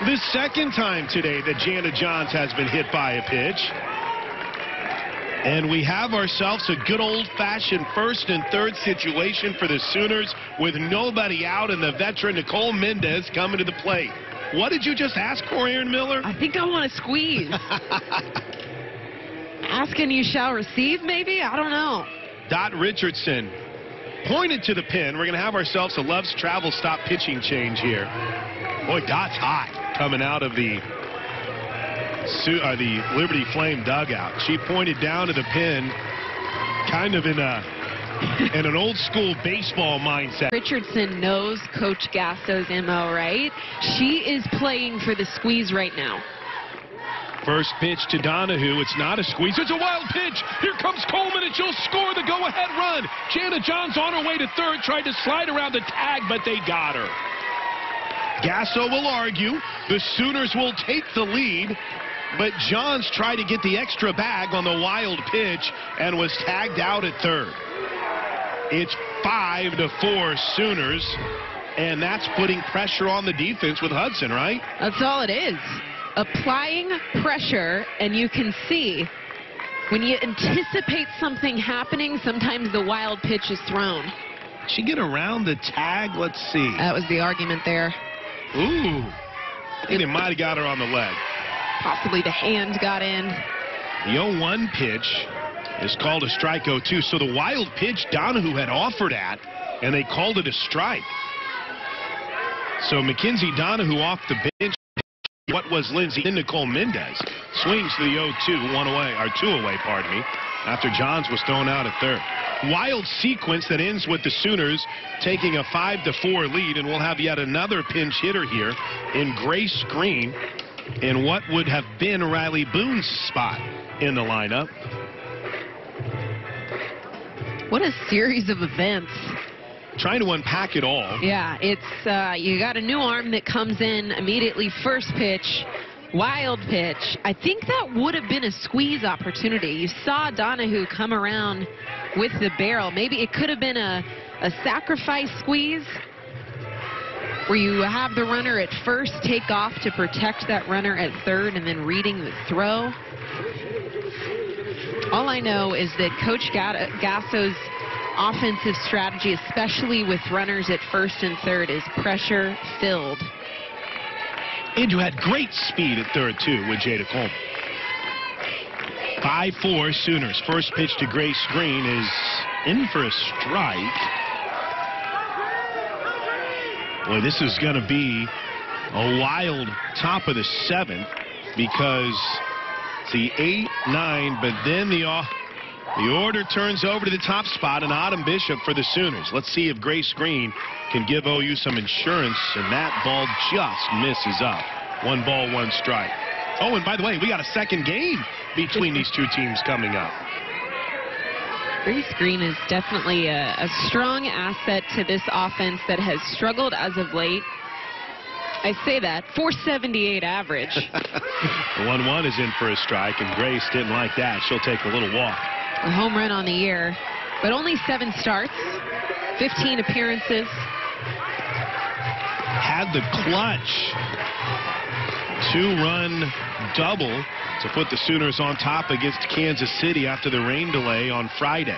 The second time today that Jana Johns has been hit by a pitch. And we have ourselves a good old-fashioned first and third situation for the Sooners with nobody out and the veteran Nicole Mendez coming to the plate. What did you just ask for, Aaron Miller? I think I want to squeeze. Ask and you shall receive, maybe? I don't know. Dot Richardson pointed to the pin. We're going to have ourselves a Love's Travel Stop pitching change here. Boy, Dot's hot coming out of the Liberty Flame dugout. She pointed down to the pin, kind of in an old school baseball mindset. Richardson knows Coach Gasso's MO, right? She is playing for the squeeze right now. First pitch to Donahue. It's not a squeeze. It's a wild pitch. Here comes Coleman, and she'll score the go-ahead run. Jana Johns on her way to third, tried to slide around the tag, but they got her. Gasso will argue the Sooners will take the lead, but Johns tried to get the extra bag on the wild pitch and was tagged out at third. It's 5-4 Sooners, and that's putting pressure on the defense with Hudson, right? That's all it is. Applying pressure, and you can see when you anticipate something happening, sometimes the wild pitch is thrown. She get around the tag? Let's see. That was the argument there. Ooh. I think they might have got her on the leg. Possibly the hand got in. The 0-1 pitch is called a strike 0-2. So the wild pitch Donahue had offered at, and they called it a strike. So Mackenzie Donahue off the bench. What was Lindsay in Nicole Mendez swings to the 0-2, 2 away, pardon me, after Johns was thrown out at third. Wild sequence that ends with the Sooners taking a 5-4 lead, and we'll have yet another pinch hitter here in Grace Green in what would have been Riley Boone's spot in the lineup. What a series of events. Trying to unpack it all. Yeah, it's you got a new arm that comes in immediately. First pitch, wild pitch. I think that would have been a squeeze opportunity. You saw Donahue come around with the barrel. Maybe it could have been a sacrifice squeeze where you have the runner at first take off to protect that runner at third and then reading the throw. All I know is that Coach Gasso's offensive strategy, especially with runners at first and third, is pressure filled. And you had great speed at third, too, with Jada Coleman. 5-4 Sooners. First pitch to Grace Green is in for a strike. Boy, this is going to be a wild top of the 7th because It's the 8-9, but then the order turns over to the top spot, and Autumn Bishop for the Sooners. Let's see if Grace Green can give OU some insurance, and that ball just misses up. 1 ball, 1 strike. Oh, and by the way, we got a second game between these two teams coming up. Grace Green is definitely a strong asset to this offense that has struggled as of late. I say that, 478 average. The 1-1 is in for a strike, and Grace didn't like that. She'll take a little walk. A home run on the year, but only 7 starts, 15 appearances. Had the clutch 2-run double to put the Sooners on top against Kansas City after the rain delay on Friday.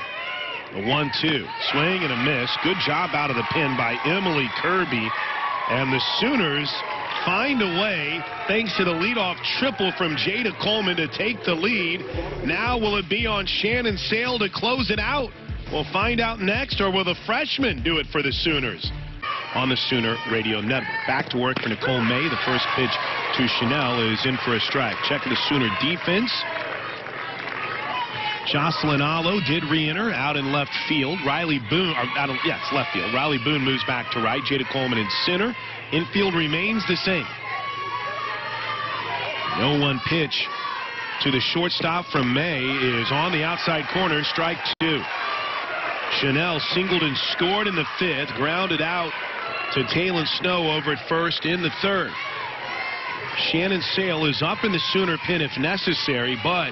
A 1-2. Swing and a miss. Good job out of the pen by Emily Kirby. And the Sooners find a way, thanks to the leadoff triple from Jada Coleman, to take the lead. Now will it be on Shannon Sale to close it out? We'll find out next, or will the freshman do it for the Sooners? On the Sooner Radio Network. Back to work for Nicole May. The first pitch to Chanel is in for a strike. Checking the Sooner defense. Jocelyn Allo did re-enter out in left field. Riley Boone, it's left field. Riley Boone moves back to right. Jada Coleman in center. Infield remains the same. 0-1 pitch to the shortstop from May is on the outside corner. Strike 2. Chanel singled and scored in the 5th. Grounded out to Taylon Snow over at first in the 3rd. Shannon Sale is up in the Sooner pen if necessary, but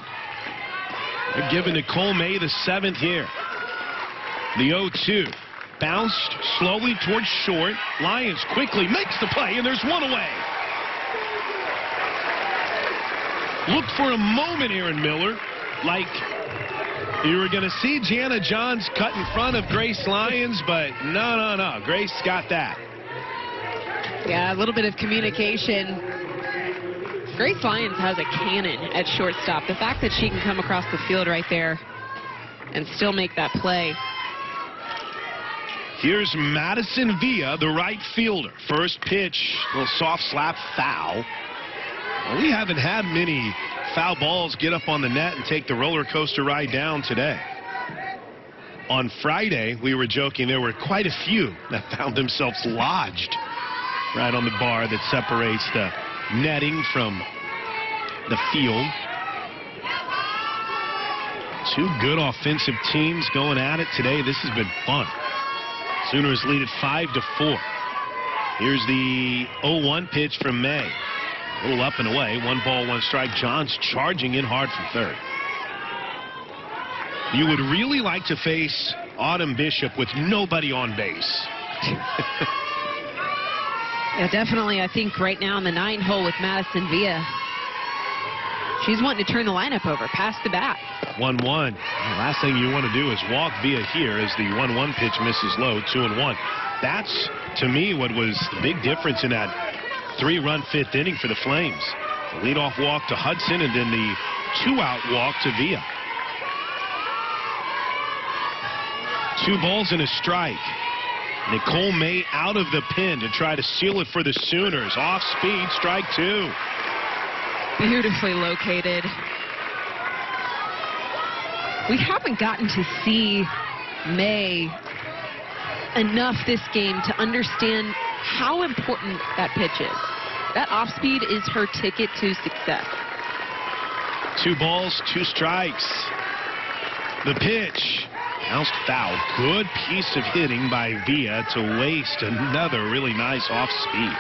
they're giving Nicole May the 7th here. The 0-2. Bounced slowly towards short. Lyons quickly makes the play, and there's one away. Look for a moment, Aaron Miller, like you were going to see Jana Johns cut in front of Grace Lyons, but no. Grace got that. Yeah, a little bit of communication. Grace Lyons has a cannon at shortstop. The fact that she can come across the field right there and still make that play. Here's Madison Villa, the right fielder. First pitch, little soft slap foul. Well, we haven't had many foul balls get up on the net and take the roller coaster ride down today. On Friday, we were joking there were quite a few that found themselves lodged right on the bar that separates the netting from the field. Two good offensive teams going at it today. This has been fun. Sooners lead it 5-4. Here's the 0-1 pitch from May. A little up and away. 1 ball, 1 strike. Johns charging in hard from third. You would really like to face Autumn Bishop with nobody on base. Yeah, definitely. I think right now in the 9 hole with Madison Villa, she's wanting to turn the lineup over, pass the bat. 1-1. The last thing you want to do is walk Villa here as the 1-1 pitch misses low. 2-1. That's, to me, what was the big difference in that 3-run 5th inning for the Flames. The leadoff walk to Hudson and then the 2-out walk to Villa. 2 balls and a strike. Nicole May out of the pen to try to seal it for the Sooners. Off speed, strike 2. Beautifully located. We haven't gotten to see May enough this game to understand how important that pitch is. That off speed is her ticket to success. 2 balls, 2 strikes. The pitch. Bounced foul. Good piece of hitting by Villa to waste another really nice off speed.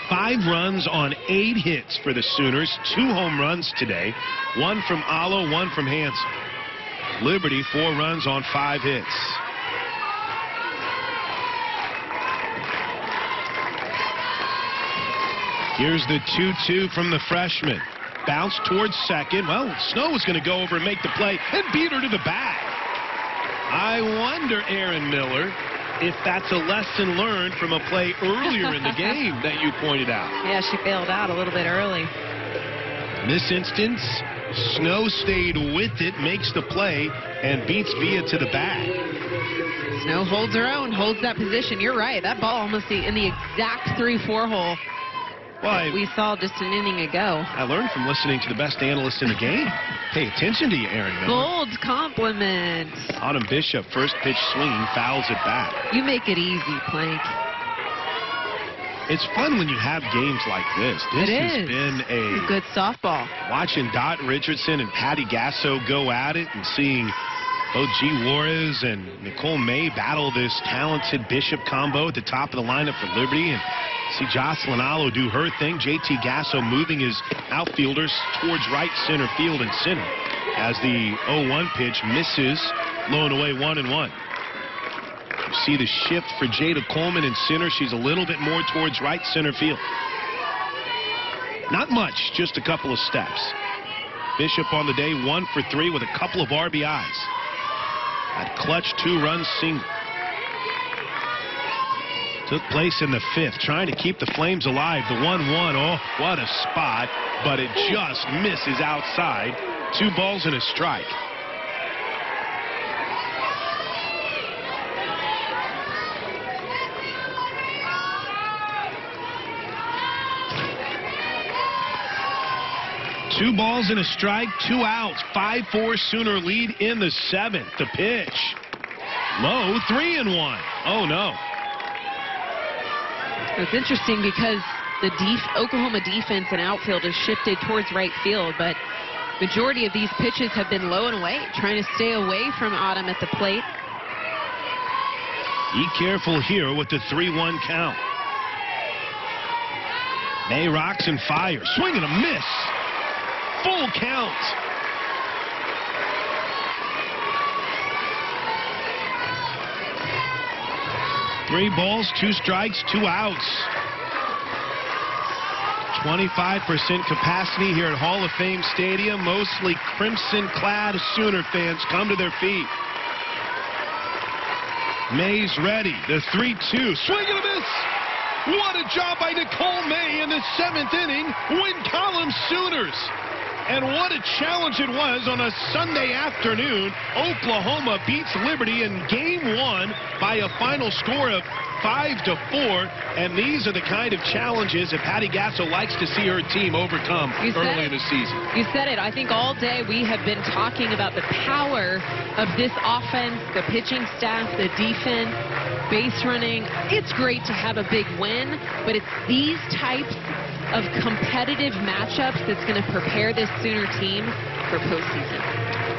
5 runs on 8 hits for the Sooners. 2 home runs today. 1 from Allo, 1 from Hansen. Liberty 4 runs on 5 hits. Here's the 2-2 from the freshman. Bounce towards second. Well, Snow was going to go over and make the play and beat her to the bag. I wonder, Aaron Miller, if that's a lesson learned from a play earlier in the game that you pointed out. Yeah, she bailed out a little bit early. In this instance, Snow stayed with it, makes the play, and beats Villa to the bag. Snow holds her own, holds that position. You're right. That ball almost in the exact 3-4 hole. that we saw just an inning ago. I learned from listening to the best analyst in the game. Pay attention to you, Aaron Miller. Gold compliment. Autumn Bishop, first pitch swinging, fouls it back. You make it easy, Plank. It's fun when you have games like this. This has been a good softball. Watching Dot Richardson and Patty Gasso go at it and seeing both G. Juarez and Nicole May battle this talented Bishop combo at the top of the lineup for Liberty, and see Jocelyn Allo do her thing. JT Gasso moving his outfielders towards right center field and center as the 0-1 pitch misses, low and away 1-1. You see the shift for Jada Coleman in center. She's a little bit more towards right center field. Not much, just a couple of steps. Bishop on the day 1 for 3 with a couple of RBIs. That clutch 2-run single took place in the 5th, trying to keep the Flames alive. The 1-1, oh, what a spot, but it just misses outside. 2 balls and a strike. Two balls and a strike, 2 outs, 5-4 Sooner lead in the 7th. The pitch, low, 3-1. Oh no. It's interesting because the Oklahoma defense and outfield has shifted towards right field, but majority of these pitches have been low and away, trying to stay away from Autumn at the plate. Be careful here with the 3-1 count. May rocks and fires, swing and a miss. Full count. Three balls, 2 strikes, 2 outs. 25% capacity here at Hall of Fame Stadium. Mostly crimson-clad Sooner fans come to their feet. May's ready. The 3-2. Swing and a miss. What a job by Nicole May in the 7th inning. Win column Sooners. And what a challenge it was on a Sunday afternoon. Oklahoma beats Liberty in game 1 by a final score of 5-4. And these are the kind of challenges that Patty Gasso likes to see her team overcome early in the season. You said it. I think all day we have been talking about the power of this offense, the pitching staff, the defense, base running. It's great to have a big win, but it's these types of competitive matchups that's going to prepare this Sooner team for postseason.